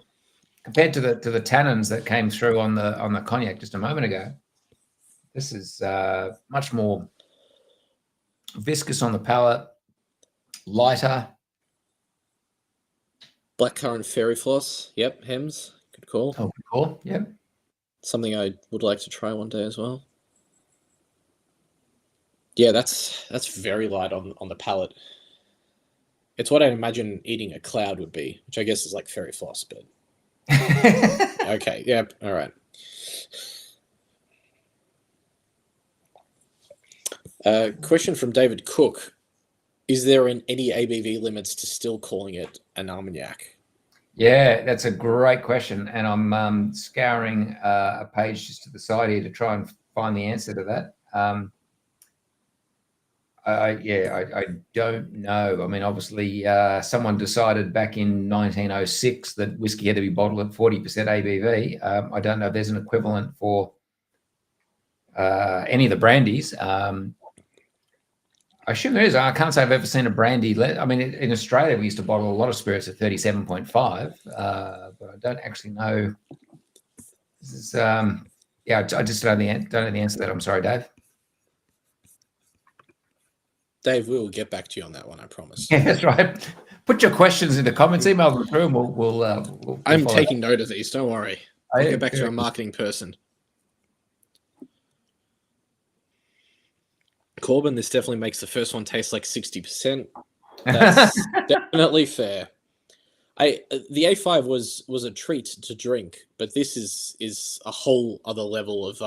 compared to the tannins that came through on the cognac just a moment ago. This is much more viscous on the palate, lighter. Blackcurrant fairy floss. Yep, Hems. Good call. Oh, good call. Yep. Something I would like to try one day as well. Yeah, that's very light on the palate. It's what I'd imagine eating a cloud would be, which I guess is like fairy floss, but okay, yep, all right. Question from David Cook. Is there any ABV limits to still calling it an Armagnac? Yeah, that's a great question, and I'm scouring a page just to the side here to try and find the answer to that. I don't know. I mean, obviously, someone decided back in 1906 that whiskey had to be bottled at 40% ABV. I don't know if there's an equivalent for any of the brandies. I assume there is. I can't say I've ever seen a brandy. I mean, in Australia, we used to bottle a lot of spirits at 37.5, but I don't actually know. This is, I just don't know the answer to that. I'm sorry, Dave. Dave, we will get back to you on that one, I promise. Yeah, that's right. Put your questions in the comments, email them through, and we'll I'm taking note of these, don't worry. I'll get back to our marketing person. Corbin, this definitely makes the first one taste like 60%. That's definitely fair. The A5 was a treat to drink, but this is a whole other level of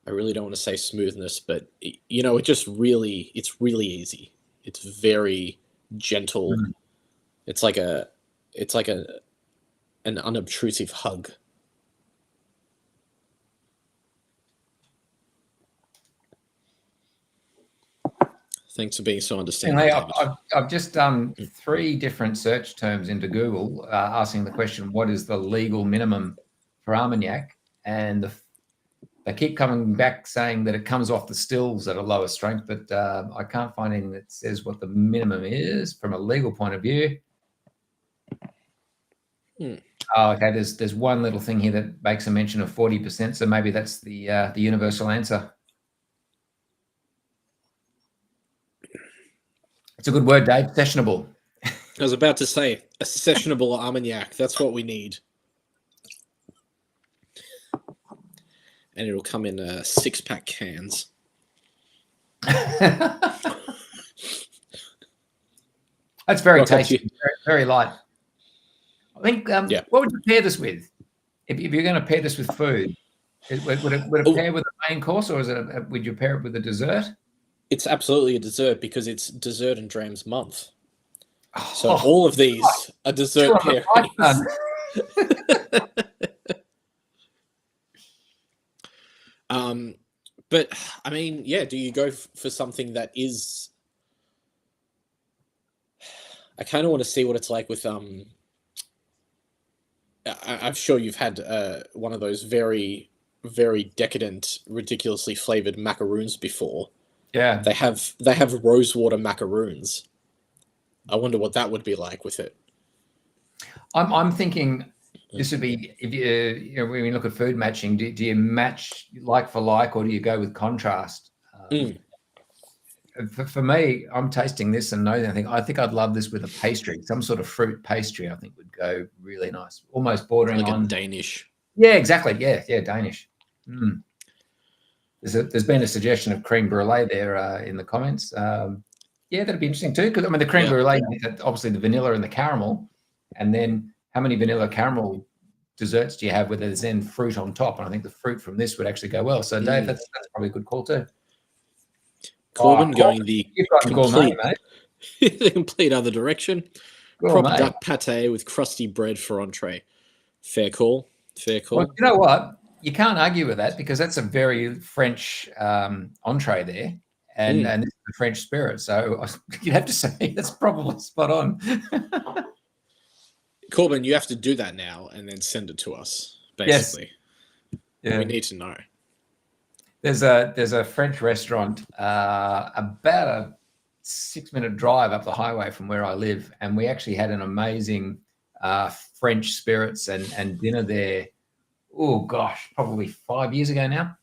I really don't want to say smoothness, but it's really easy. It's very gentle. Mm. It's like an unobtrusive hug. Thanks for being so understanding, Anyway, David. I've just done 3 different search terms into Google, asking the question, what is the legal minimum for Armagnac? And they keep coming back saying that it comes off the stills at a lower strength, but I can't find anything that says what the minimum is from a legal point of view. Oh, okay. There's one little thing here that makes a mention of 40%, so maybe that's the universal answer. It's a good word, Dave. Sessionable. I was about to say a sessionable Armagnac. That's what we need. And it'll come in 6-pack cans. That's very tasty. Very, very light. I think. Yeah. What would you pair this with? If you're going to pair this with food, would it pair with a main course, or would you pair it with a dessert? It's absolutely a dessert because it's dessert and drams month. So all of these are dessert pairings. But I mean, yeah, do you go for something that is? I kind of want to see what it's like with I'm sure you've had one of those very, very decadent, ridiculously flavored macaroons before. Yeah, they have rosewater macaroons. I wonder what that would be like with it. I'm thinking this would be, if when you look at food matching, do you match like for like, or do you go with contrast? For me, I'm tasting this and I think I'd love this with a pastry, some sort of fruit pastry. I think would go really nice, almost bordering like on a Danish. Yeah, exactly. Yeah, Danish. There's been a suggestion of creme brulee there in the comments. Yeah, that'd be interesting too. Because I mean, the creme brulee, obviously the vanilla and the caramel, and then how many vanilla caramel desserts do you have where there's then fruit on top? And I think the fruit from this would actually go well. So Dave, that's probably a good call too. Corbin going the complete, gourmet, mate. The complete other direction. Proper duck pate with crusty bread for entree. Fair call. Fair call. Well, you know what? You can't argue with that because that's a very French entree there, and this is a French spirit. So you'd have to say that's probably spot on. Corbin, you have to do that now and then send it to us. Basically, yeah, we need to know. There's a French restaurant about a 6-minute drive up the highway from where I live, and we actually had an amazing French spirits and dinner there. Oh gosh, probably 5 years ago now.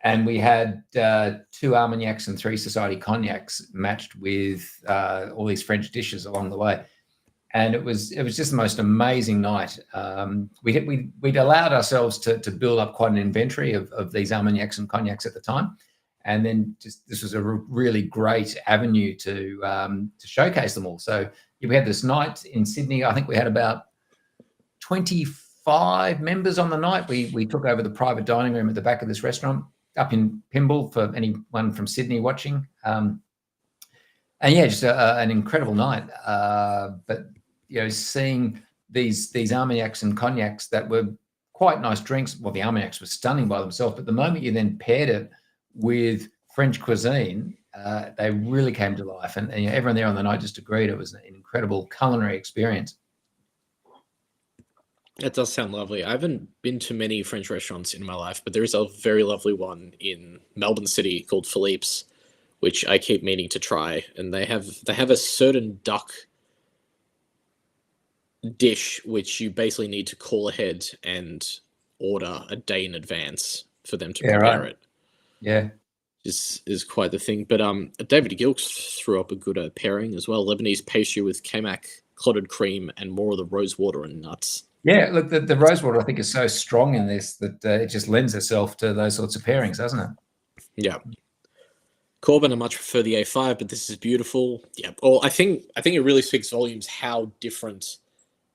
And we had 2 Armagnacs and 3 Society cognacs matched with all these French dishes along the way. And it was just the most amazing night. We'd allowed ourselves to build up quite an inventory of these Armagnacs and cognacs at the time, and then this was a really great avenue to showcase them all. So we had this night in Sydney. I think we had about 25 members on the night. We took over the private dining room at the back of this restaurant up in Pymble for anyone from Sydney watching. And yeah, just an incredible night. But seeing these Armagnacs and cognacs that were quite nice drinks. Well, the Armagnacs were stunning by themselves, but the moment you then paired it with French cuisine, they really came to life. And everyone there on the night just agreed it was an incredible culinary experience. It does sound lovely. I haven't been to many French restaurants in my life, but there is a very lovely one in Melbourne City called Philippe's, which I keep meaning to try. And they have a certain duck dish which you basically need to call ahead and order a day in advance for them to prepare it. Yeah, is quite the thing. But David Gilks threw up a good pairing as well. Lebanese pastry with Kamak, clotted cream, and more of the rose water and nuts. Yeah, look, the rosewater I think is so strong in this that it just lends itself to those sorts of pairings, doesn't it? Yeah. Corbin, I much prefer the A5, but this is beautiful. Yeah. Well, I think it really speaks volumes how different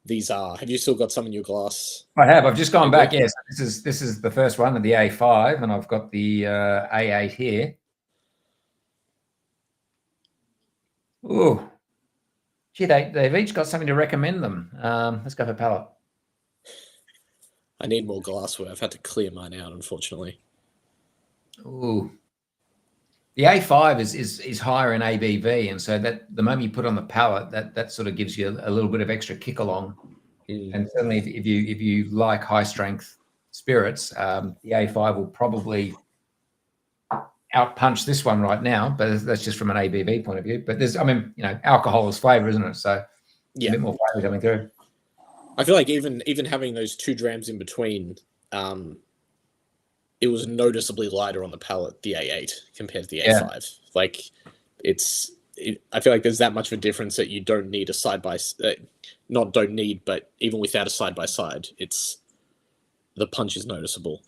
these are. Have you still got some in your glass? I have. I've just gone back. Yes, this is the first one of the A5, and I've got the A8 here. Ooh, gee, they've each got something to recommend them. Let's go for palate. I need more glassware. I've had to clear mine out, unfortunately. Ooh. The A5 is higher in ABV, and so that the moment you put on the palate, that sort of gives you a little bit of extra kick along. And certainly, if you like high strength spirits, the A5 will probably outpunch this one right now. But that's just from an ABV point of view. But there's, I mean, alcohol is flavour, isn't it? So a bit more flavour coming through. I feel like even having those 2 drams in between, it was noticeably lighter on the palate, the A8 compared to the A5. Like I feel like there's that much of a difference that you don't need a but even without a side by side, the punch is noticeable.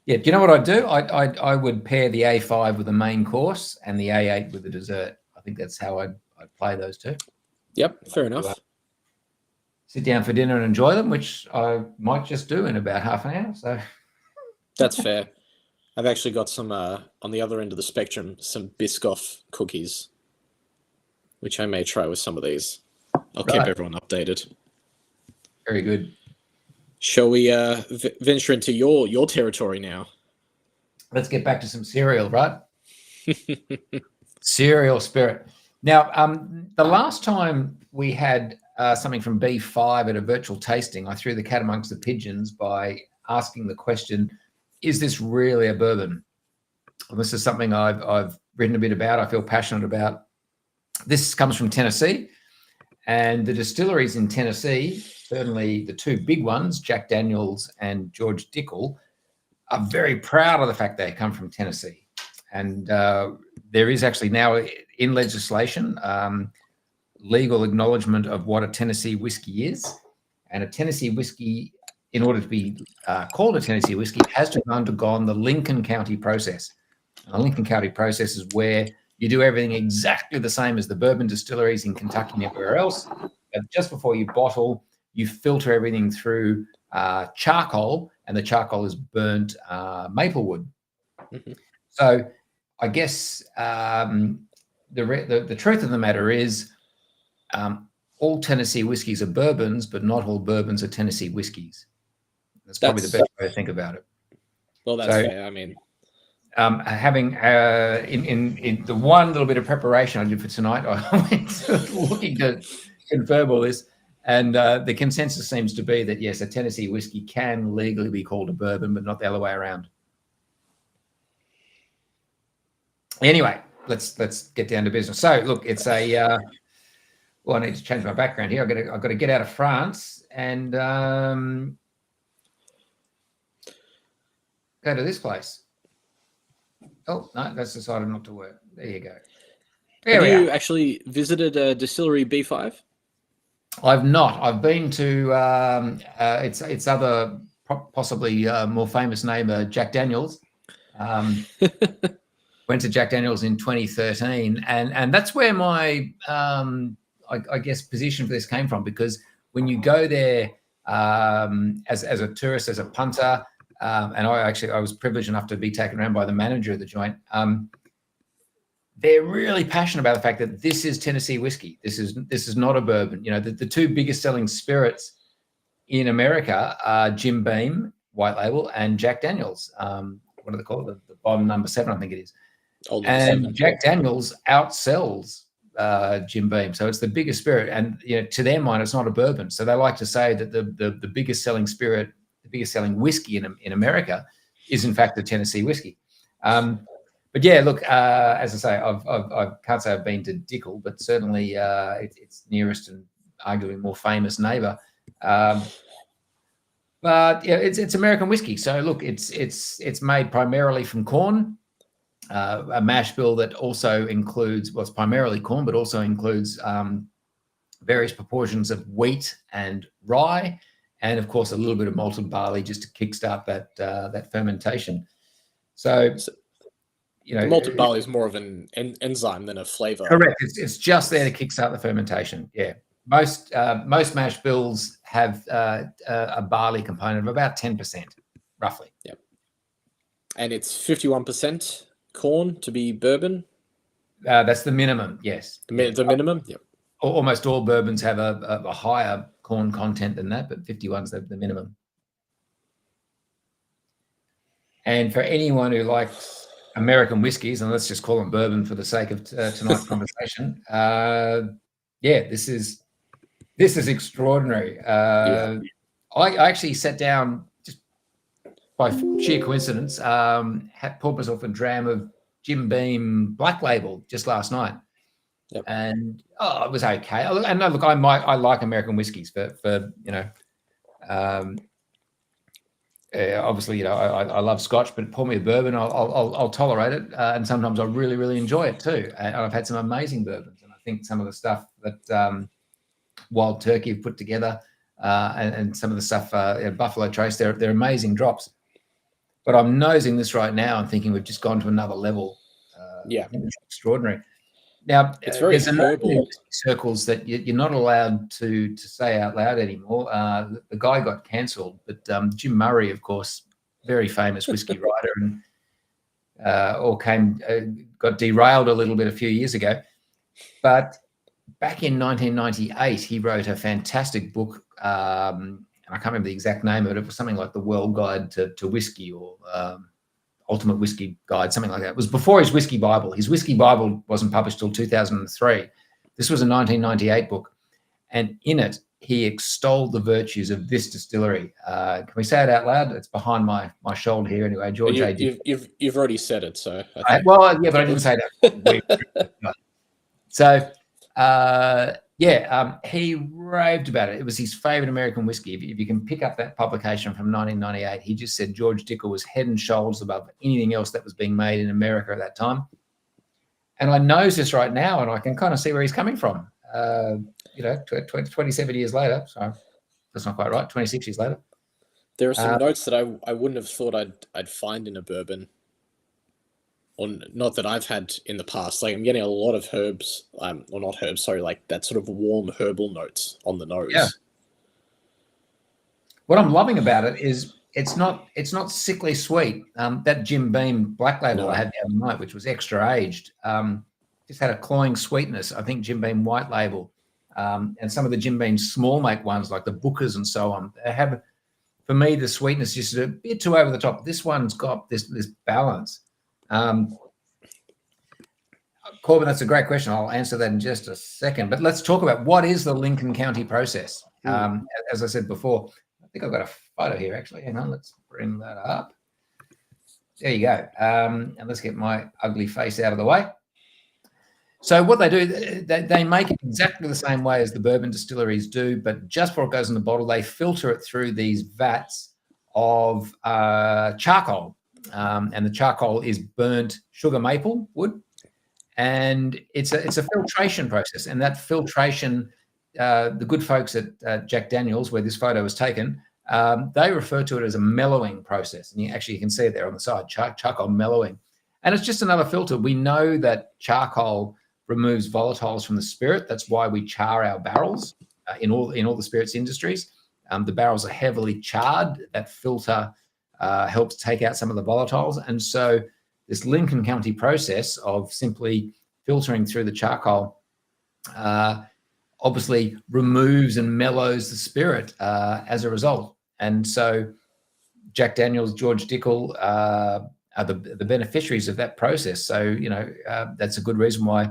Yeah, do you know what I'd do? I would pair the A5 with the main course and the A8 with the dessert. I think that's how I'd play those two. Yep, fair enough. Sit down for dinner and enjoy them, which I might just do in about half an hour. So that's fair. I've actually got some on the other end of the spectrum, some Biscoff cookies, which I may try with some of these. I'll keep everyone updated. Very good. Shall we venture into your territory now? Let's get back to some cereal, right? Cereal spirit. Now, the last time we had something from B5 at a virtual tasting, I threw the cat amongst the pigeons by asking the question, is this really a bourbon? Well, this is something I've written a bit about, I feel passionate about. This comes from Tennessee, and the distilleries in Tennessee, certainly the 2 big ones, Jack Daniels and George Dickel, are very proud of the fact they come from Tennessee. And there is actually now in legislation legal acknowledgement of what a Tennessee whiskey is. And a Tennessee whiskey, in order to be called a Tennessee whiskey, has to have undergone the Lincoln County process. And the Lincoln County process is where you do everything exactly the same as the bourbon distilleries in Kentucky and everywhere else. But just before you bottle, you filter everything through charcoal, and the charcoal is burnt maple wood. Mm-hmm. So I guess the truth of the matter is all Tennessee whiskies are bourbons, but not all bourbons are Tennessee whiskies. That's probably the best way to think about it. Well, that's fair. I mean, having in the one little bit of preparation I did for tonight, I went looking to confirm all this, and the consensus seems to be that yes, a Tennessee whiskey can legally be called a bourbon, but not the other way around. Anyway, let's get down to business. So look, it's a well, I need to change my background here. I've got to get out of France and go to this place. Oh, no, that's decided not to work. There you go. Have you actually visited Distillery B5? I've not. I've been to its other possibly more famous neighbor, Jack Daniels. Went to Jack Daniels in 2013, and that's where my I guess position for this came from, because when you go there as a tourist, as a punter, and I was privileged enough to be taken around by the manager of the joint. They're really passionate about the fact that this is Tennessee whiskey. This is not a bourbon. You know, the 2 biggest selling spirits in America are Jim Beam, white label, and Jack Daniels. What do they call it? The bottom number 7, I think it is. And Jack Daniels outsells Jim Beam, so it's the biggest spirit. And to their mind, it's not a bourbon. So they like to say that the biggest selling spirit, the biggest selling whiskey in America, is in fact the Tennessee whiskey. But yeah, look, as I say, I can't say I've been to Dickel, but certainly it's nearest and arguably more famous neighbor. But yeah, it's American whiskey. So look, it's made primarily from corn, a mash bill that also includes, well, it's primarily corn, but also includes various proportions of wheat and rye, and of course a little bit of malted barley just to kickstart that fermentation. So the malted barley is more of an enzyme than a flavor. Correct. It's just there to kickstart the fermentation. Yeah. Most mash bills have a barley component of about 10%, roughly. Yep. And it's 51% corn to be bourbon. That's the minimum. Yes. The minimum. Yep. Almost all bourbons have a higher corn content than that, but 51's the minimum. And for anyone who likes American whiskies, and let's just call them bourbon for the sake of tonight's conversation. This is extraordinary. I actually sat down just by sheer coincidence, poured myself a dram of Jim Beam Black Label just last night. Yep. And it was okay. And look, I like American whiskies for obviously, I love Scotch, but pour me a bourbon, I'll tolerate it, and sometimes I really, really enjoy it too. And I've had some amazing bourbons, and I think some of the stuff that Wild Turkey have put together, and some of the stuff Buffalo Trace, they're amazing drops. But I'm nosing this right now and thinking we've just gone to another level. It's extraordinary. Now, it's very herbal circles that you're not allowed to say out loud anymore. The guy got cancelled, but Jim Murray, of course, very famous whiskey writer, and got derailed a little bit a few years ago. But back in 1998, he wrote a fantastic book. And I can't remember the exact name of it. It was something like The World Guide to Whiskey, or Ultimate Whiskey Guide, something like that. It was before his Whiskey Bible. His Whiskey Bible wasn't published till 2003. This was a 1998 book. And in it, he extolled the virtues of this distillery. Can we say it out loud? It's behind my shoulder here anyway. George You've already said it, so. But I didn't say that. So, he raved about it. It was his favorite American whiskey. If you can pick up that publication from 1998, he just said George Dickel was head and shoulders above anything else that was being made in America at that time. And I know this right now, and I can kind of see where he's coming from. 27 years later. Sorry, that's not quite right. 26 years later. There are some notes that I wouldn't have thought I'd find in a bourbon. Or not that I've had in the past. Like, I'm getting a lot of herbs, or not herbs, sorry, like that sort of warm herbal notes on the nose. Yeah. What I'm loving about it is it's not sickly sweet. That Jim Beam Black Label I had the other night, which was extra aged, just had a cloying sweetness. I think Jim Beam White Label, and some of the Jim Beam small make ones like the Bookers and so on, they have, for me, the sweetness just a bit too over the top. This one's got this balance. Corbin, that's a great question. I'll answer that in just a second. But let's talk about what is the Lincoln County process. As I said before, I think I've got a photo here, actually. Hang on, let's bring that up. There you go. And let's get my ugly face out of the way. So what they do, they make it exactly the same way as the bourbon distilleries do, but just before it goes in the bottle, they filter it through these vats of charcoal. And the charcoal is burnt sugar maple wood, and it's a filtration process. And that filtration, the good folks at Jack Daniel's, where this photo was taken, they refer to it as a mellowing process. And you can see it there on the side, charcoal mellowing. And it's just another filter. We know that charcoal removes volatiles from the spirit. That's why we char our barrels in all the spirits industries. The barrels are heavily charred. That filter helps take out some of the volatiles. And so this Lincoln County process of simply filtering through the charcoal obviously removes and mellows the spirit as a result. And so Jack Daniel's, George Dickel are the beneficiaries of that process. So, that's a good reason why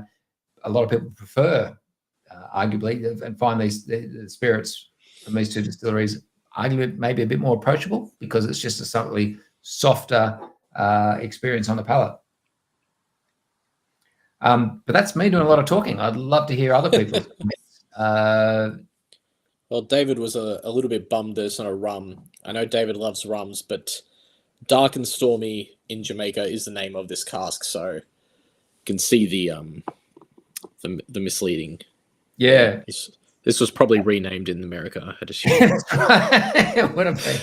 a lot of people prefer, arguably, and find the spirits from these two distilleries arguably maybe a bit more approachable, because it's just a slightly softer experience on the palate. But that's me doing a lot of talking. I'd love to hear other people's comments. Well, David was a little bit bummed there's not a rum. I know David loves rums, but Dark and Stormy in Jamaica is the name of this cask, so you can see the misleading. Yeah. This was probably renamed in America, I had assumed. It would have been.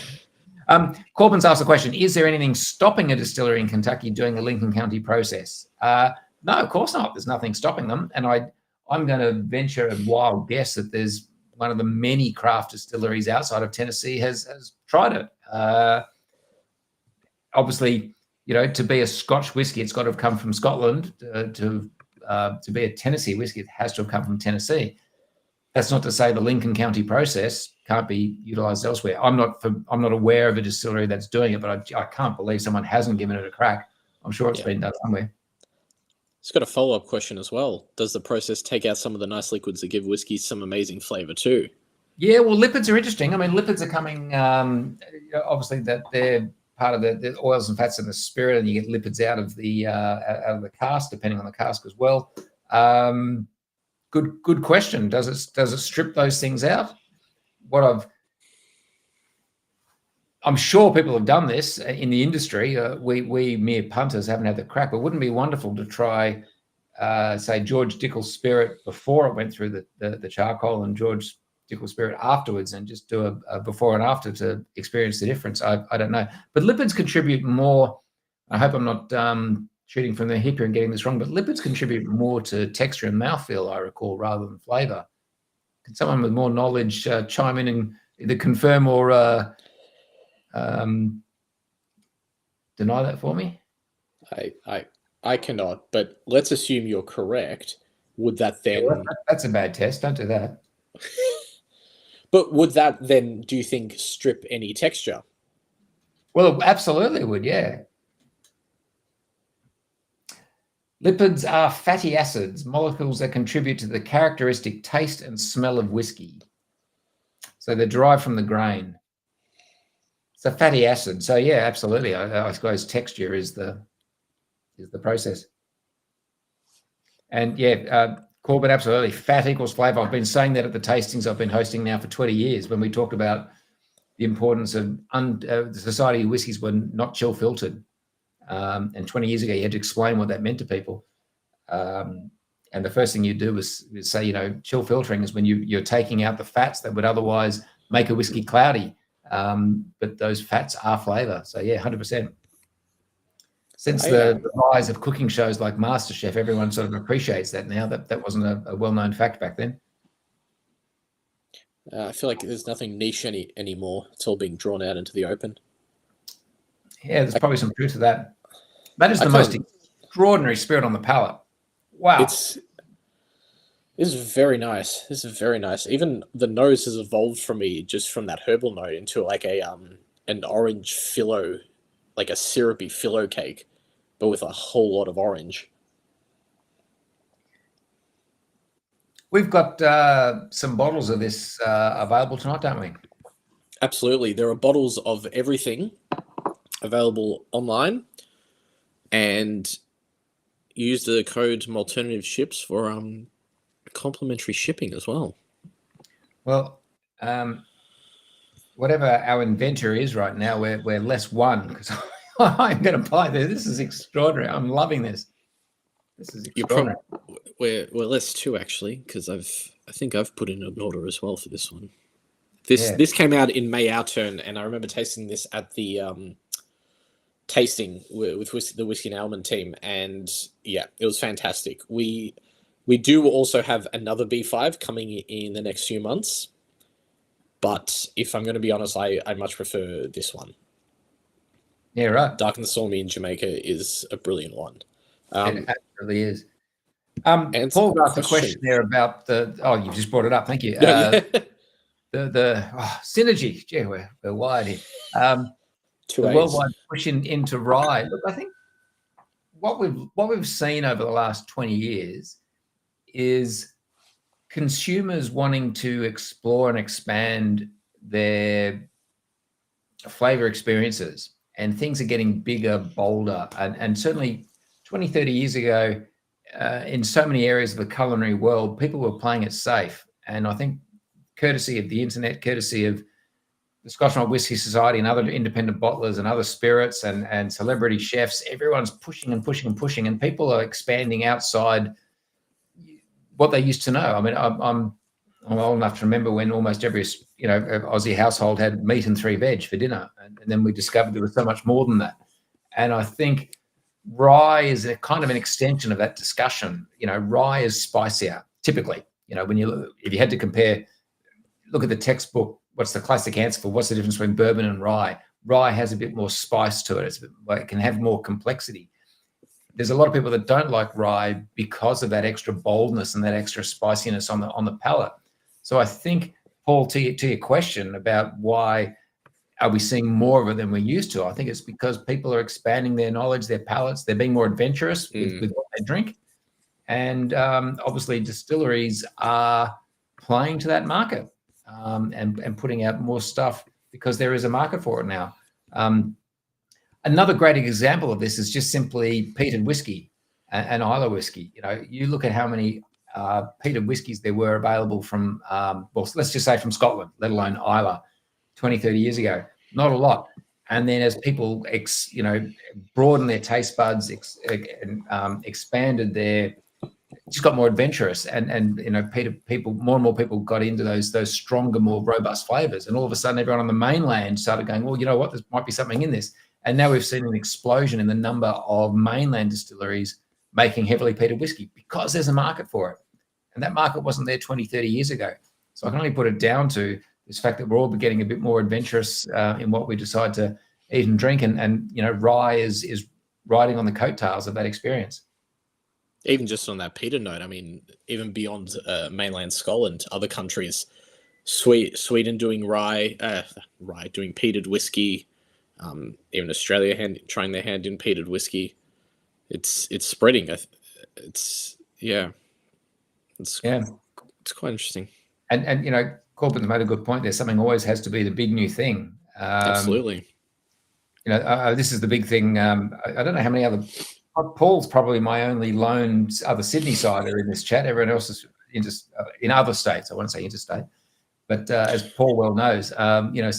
Corbin's asked the question, is there anything stopping a distillery in Kentucky doing the Lincoln County process? No, of course not. There's nothing stopping them. And I'm going to venture a wild guess that there's one of the many craft distilleries outside of Tennessee has tried it. Obviously, to be a Scotch whiskey, it's got to have come from Scotland. To be a Tennessee whiskey, it has to have come from Tennessee. That's not to say the Lincoln County process can't be utilized elsewhere. I'm not aware of a distillery that's doing it, but I can't believe someone hasn't given it a crack. I'm sure it's been done somewhere. It's got a follow-up question as well. Does the process take out some of the nice liquids that give whiskey some amazing flavour too? Yeah, well, lipids are interesting. I mean, lipids are coming, obviously that they're part of the oils and fats in the spirit, and you get lipids out of the cask, depending on the cask as well. Good question. Does it strip those things out? I'm sure people have done this in the industry. We mere punters haven't had the crack, but wouldn't it be wonderful to try, say, George Dickel's spirit before it went through the charcoal, and George Dickel's spirit afterwards, and just do a before and after to experience the difference? I don't know. But lipids contribute more. I hope I'm not shooting from the hip here and getting this wrong, but lipids contribute more to texture and mouthfeel, I recall, rather than flavour. Can someone with more knowledge chime in and either confirm or deny that for me? I cannot, but let's assume you're correct. Would that then... Well, that's a bad test. Don't do that. But would that then, do you think, strip any texture? Well, absolutely would, yeah. Lipids are fatty acids, molecules that contribute to the characteristic taste and smell of whiskey. So they're derived from the grain. It's a fatty acid. So yeah, absolutely. I suppose texture is the process. And yeah, Corbett, absolutely. Fat equals flavour. I've been saying that at the tastings I've been hosting now for 20 years, when we talked about the importance of the society of whiskies were not chill filtered. And 20 years ago, you had to explain what that meant to people. And the first thing you do was say, chill filtering is when you're taking out the fats that would otherwise make a whiskey cloudy. But those fats are flavour. So yeah, 100%. Since the rise of cooking shows like MasterChef, everyone sort of appreciates that now. That wasn't a well-known fact back then. I feel like there's nothing niche anymore. It's all being drawn out into the open. Yeah, there's probably some truth to that. That is the most extraordinary spirit on the palate. Wow. This is very nice. This is very nice. Even the nose has evolved from me just from that herbal note into like an orange phyllo, like a syrupy phyllo cake, but with a whole lot of orange. We've got some bottles of this available tonight, don't we? Absolutely. There are bottles of everything available online, and use the code Malternatives for complimentary shipping as well. Well, whatever our inventor is right now, we're less one, because I'm going to buy this. This is extraordinary. I'm loving this. This is extraordinary. We're less two, actually, because I think I've put in an order as well for this one. This came out in May our turn, and I remember tasting this at the tasting with the Whiskey and Almond team, and yeah, it was fantastic. We do also have another B5 coming in the next few months, but if I'm going to be honest, I much prefer this one. Yeah, right. Dark and the Stormy in Jamaica is a brilliant one. It absolutely is. Paul asked a question there about you just brought it up. Thank you. The synergy. Gee, we're wired here. The worldwide push into rye. Look, I think what we've seen over the last 20 years is consumers wanting to explore and expand their flavor experiences, and things are getting bigger, bolder, and certainly 20, 30 years ago, in so many areas of the culinary world, people were playing it safe. And I think courtesy of the internet, courtesy of the Scotch Malt Whisky Society and other independent bottlers and other spirits and celebrity chefs, everyone's pushing and pushing and pushing, and people are expanding outside what they used to know. I mean, I'm old enough to remember when almost every Aussie household had meat and 3 veg for dinner, and then we discovered there was so much more than that. And I think rye is a kind of an extension of that discussion. Rye is spicier typically. If you had to compare, look at the textbook. What's the classic answer for what's the difference between bourbon and rye? Rye has a bit more spice to it. It can have more complexity. There's a lot of people that don't like rye because of that extra boldness and that extra spiciness on the palate. So I think, Paul, to your question about why are we seeing more of it than we used to? I think it's because people are expanding their knowledge, their palates. They're being more adventurous with what they drink. And obviously distilleries are playing to that market and putting out more stuff because there is a market for it now. Another great example of this is just simply peated whiskey and Islay whiskey. You look at how many peated whiskies there were available from, well, let's just say from Scotland, let alone Islay, 20, 30 years ago. Not a lot. And then as people, broadened their taste buds, expanded just got more adventurous, and more and more people got into those stronger, more robust flavors. And all of a sudden, everyone on the mainland started going, well, you know what, there might be something in this. And now we've seen an explosion in the number of mainland distilleries making heavily peated whiskey because there's a market for it. And that market wasn't there 20, 30 years ago. So I can only put it down to this fact that we're all getting a bit more adventurous in what we decide to eat and drink. And rye is riding on the coattails of that experience. Even just on that peated note, I mean, even beyond mainland Scotland, other countries, Sweden doing doing peated whiskey, even Australia trying their hand in peated whiskey. It's spreading. It's quite interesting. And Corbyn's made a good point there. Something always has to be the big new thing. Absolutely. This is the big thing. I don't know how many other. Paul's probably my only lone other Sydney sider in this chat. Everyone else is in other states. I want to say interstate, but as Paul well knows,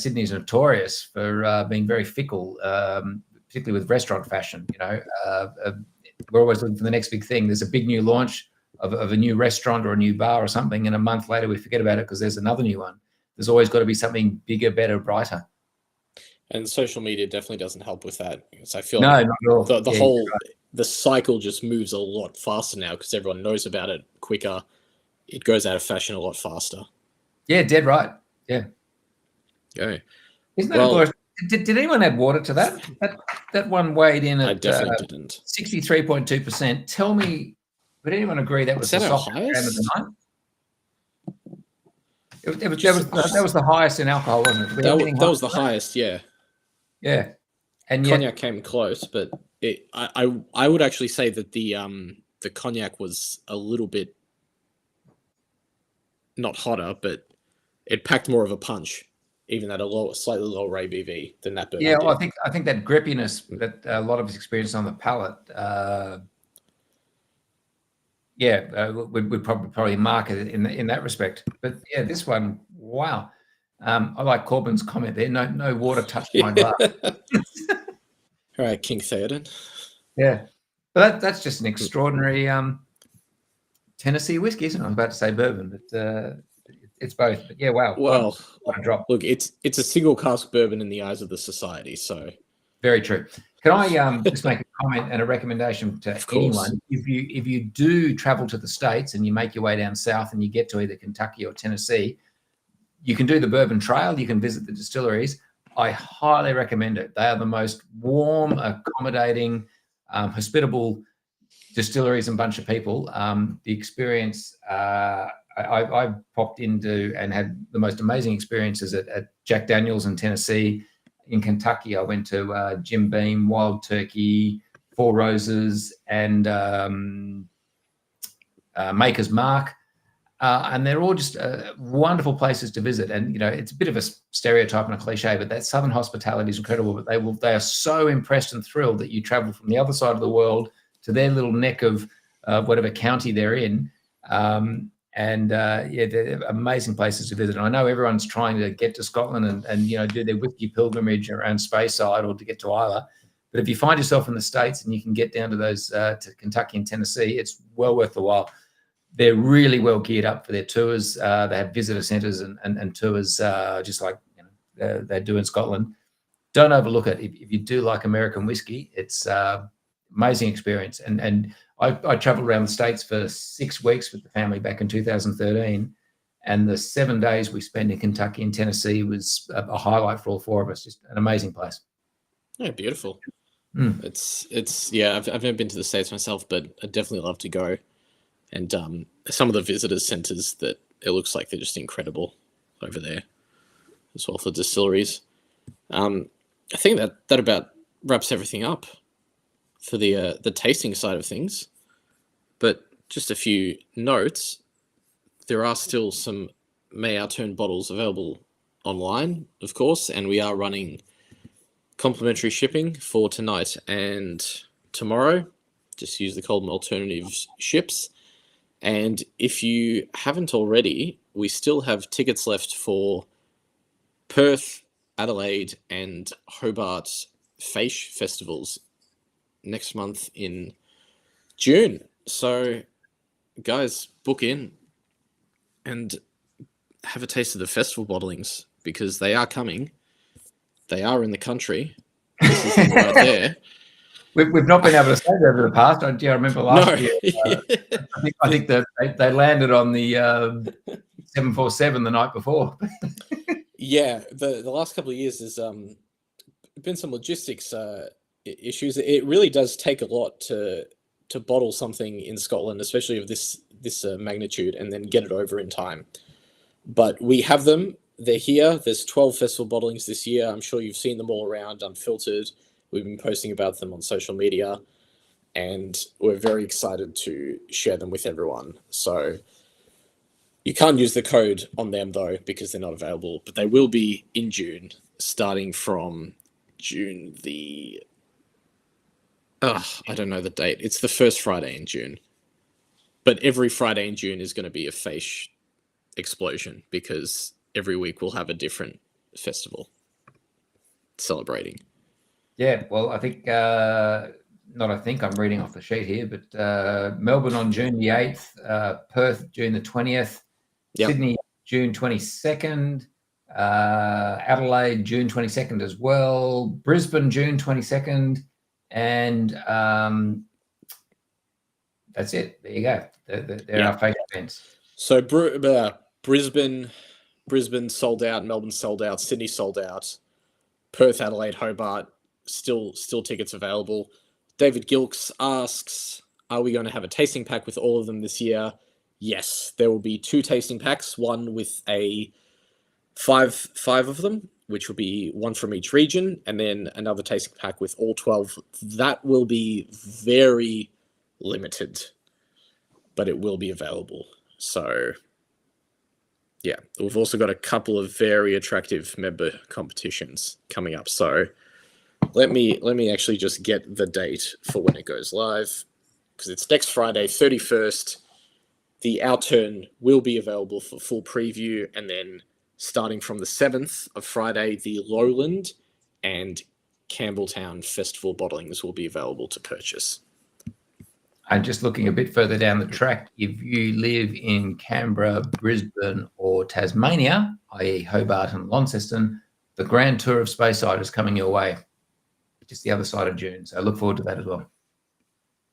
Sydney is notorious for being very fickle, particularly with restaurant fashion. We're always looking for the next big thing. There's a big new launch of a new restaurant or a new bar or something, and a month later we forget about it because there's another new one. There's always got to be something bigger, better, brighter. And social media definitely doesn't help with that, because I feel not at all. The cycle just moves a lot faster now because everyone knows about it quicker. It goes out of fashion a lot faster. Yeah, dead right. Yeah. Okay. Isn't that did anyone add water to that? That one weighed in at I definitely didn't. 63.2%. Tell me, would anyone agree that was the softest gram of the night? That was the highest in alcohol, wasn't it? That was the highest, yeah. Yeah. And cognac came close, but I would actually say that the cognac was a little bit not hotter, but it packed more of a punch, even at a slightly lower ABV than that bourbon. Yeah, well, I think that grippiness that a lot of us experience on the palate, would probably mark it in that respect. But yeah, this one, wow. I like Corbyn's comment there. No water touched my glass. All right, King Theoden. Yeah, but that's just an extraordinary Tennessee whiskey, isn't it? I was about to say bourbon, but it's both. But yeah, wow. Well, what a drop. Look, it's a single cask bourbon in the eyes of the society. So very true. Can I just make a comment and a recommendation to anyone? If you do travel to the States and you make your way down south and you get to either Kentucky or Tennessee, you can do the Bourbon Trail. You can visit the distilleries. I highly recommend it. They are the most warm, accommodating, hospitable distilleries and bunch of people. The experience, I popped into and had the most amazing experiences at Jack Daniel's in Tennessee. In Kentucky, I went to Jim Beam, Wild Turkey, Four Roses, and Maker's Mark. And they're all just wonderful places to visit. And, it's a bit of a stereotype and a cliche, but that Southern hospitality is incredible. But they are so impressed and thrilled that you travel from the other side of the world to their little neck of whatever county they're in. They're amazing places to visit. And I know everyone's trying to get to Scotland and do their whiskey pilgrimage around Speyside or to get to Islay. But if you find yourself in the States and you can get down to those to Kentucky and Tennessee, it's well worth the while. They're really well geared up for their tours. They have visitor centres and tours just like they do in Scotland. Don't overlook it. If you do like American whiskey, it's amazing experience. And I traveled around the States for 6 weeks with the family back in 2013. And the 7 days we spent in Kentucky and Tennessee was a highlight for all four of us. Just an amazing place. Yeah, beautiful. I've never been to the States myself, but I'd definitely love to go. And some of the visitors centers, that it looks like they're just incredible over there as well for distilleries. I think that about wraps everything up for the tasting side of things. But just a few notes. There are still some May Our Turn bottles available online, of course, and we are running complimentary shipping for tonight and tomorrow. Just use the code Malternatives ships. And if you haven't already, we still have tickets left for Perth, Adelaide, and Hobart Fèche festivals next month in June. So, guys, book in and have a taste of the festival bottlings because they are coming. They are in the country. This is them right there. We've not been able to say that over the past. I remember last year. I think that they landed on the 747 the night before. Yeah, the last couple of years there's been some logistics issues. It really does take a lot to bottle something in Scotland, especially of this magnitude, and then get it over in time. But we have them. They're here. There's 12 festival bottlings this year. I'm sure you've seen them all around, unfiltered. We've been posting about them on social media, and we're very excited to share them with everyone. So you can't use the code on them, though, because they're not available. But they will be in June, starting from June the... I don't know the date. It's the first Friday in June. But every Friday in June is going to be a Fèche explosion because every week we'll have a different festival celebrating. Yeah, well, I think, I'm reading off the sheet here, but Melbourne on June the 8th, Perth June the 20th, Yep. Sydney June 22nd, Adelaide June 22nd as well, Brisbane June 22nd, and that's it. There you go. There are Fèche events. So Brisbane sold out, Melbourne sold out, Sydney sold out, Perth, Adelaide, Hobart, still tickets available. David Gilks asks, are we going to have a tasting pack with all of them this year? Yes, there will be 2 tasting packs, one with a five of them, which will be one from each region, and then another tasting pack with all 12. That will be very limited, but it will be available. So yeah, we've also got a couple of very attractive member competitions coming up. So let me actually just get the date for when it goes live, because it's next Friday, 31st. The Our Turn will be available for full preview, and then starting from the 7th of Friday, the Lowland and Campbelltown Festival bottlings will be available to purchase. And just looking a bit further down the track, if you live in Canberra, Brisbane, or Tasmania, i.e. Hobart and Launceston, the Grand Tour of Speyside is coming your way, just the other side of June. So I look forward to that as well.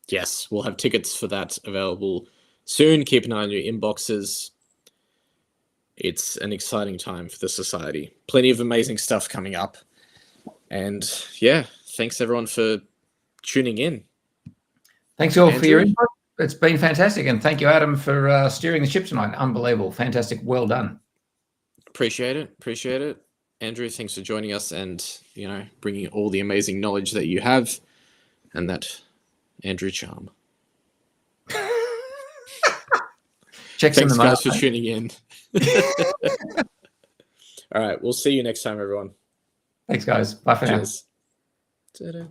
Yes, we'll have tickets for that available soon. Keep an eye on your inboxes. It's an exciting time for the society. Plenty of amazing stuff coming up. And yeah, thanks everyone for tuning in. Thanks all for your input. It's been fantastic. And thank you, Adam, for steering the ship tonight. Unbelievable. Fantastic. Well done. Appreciate it. Andrew, thanks for joining us and, bringing all the amazing knowledge that you have and that Andrew charm. Thanks, guys, for tuning in. All right. We'll see you next time, everyone. Thanks, guys. Bye for now. Cheers.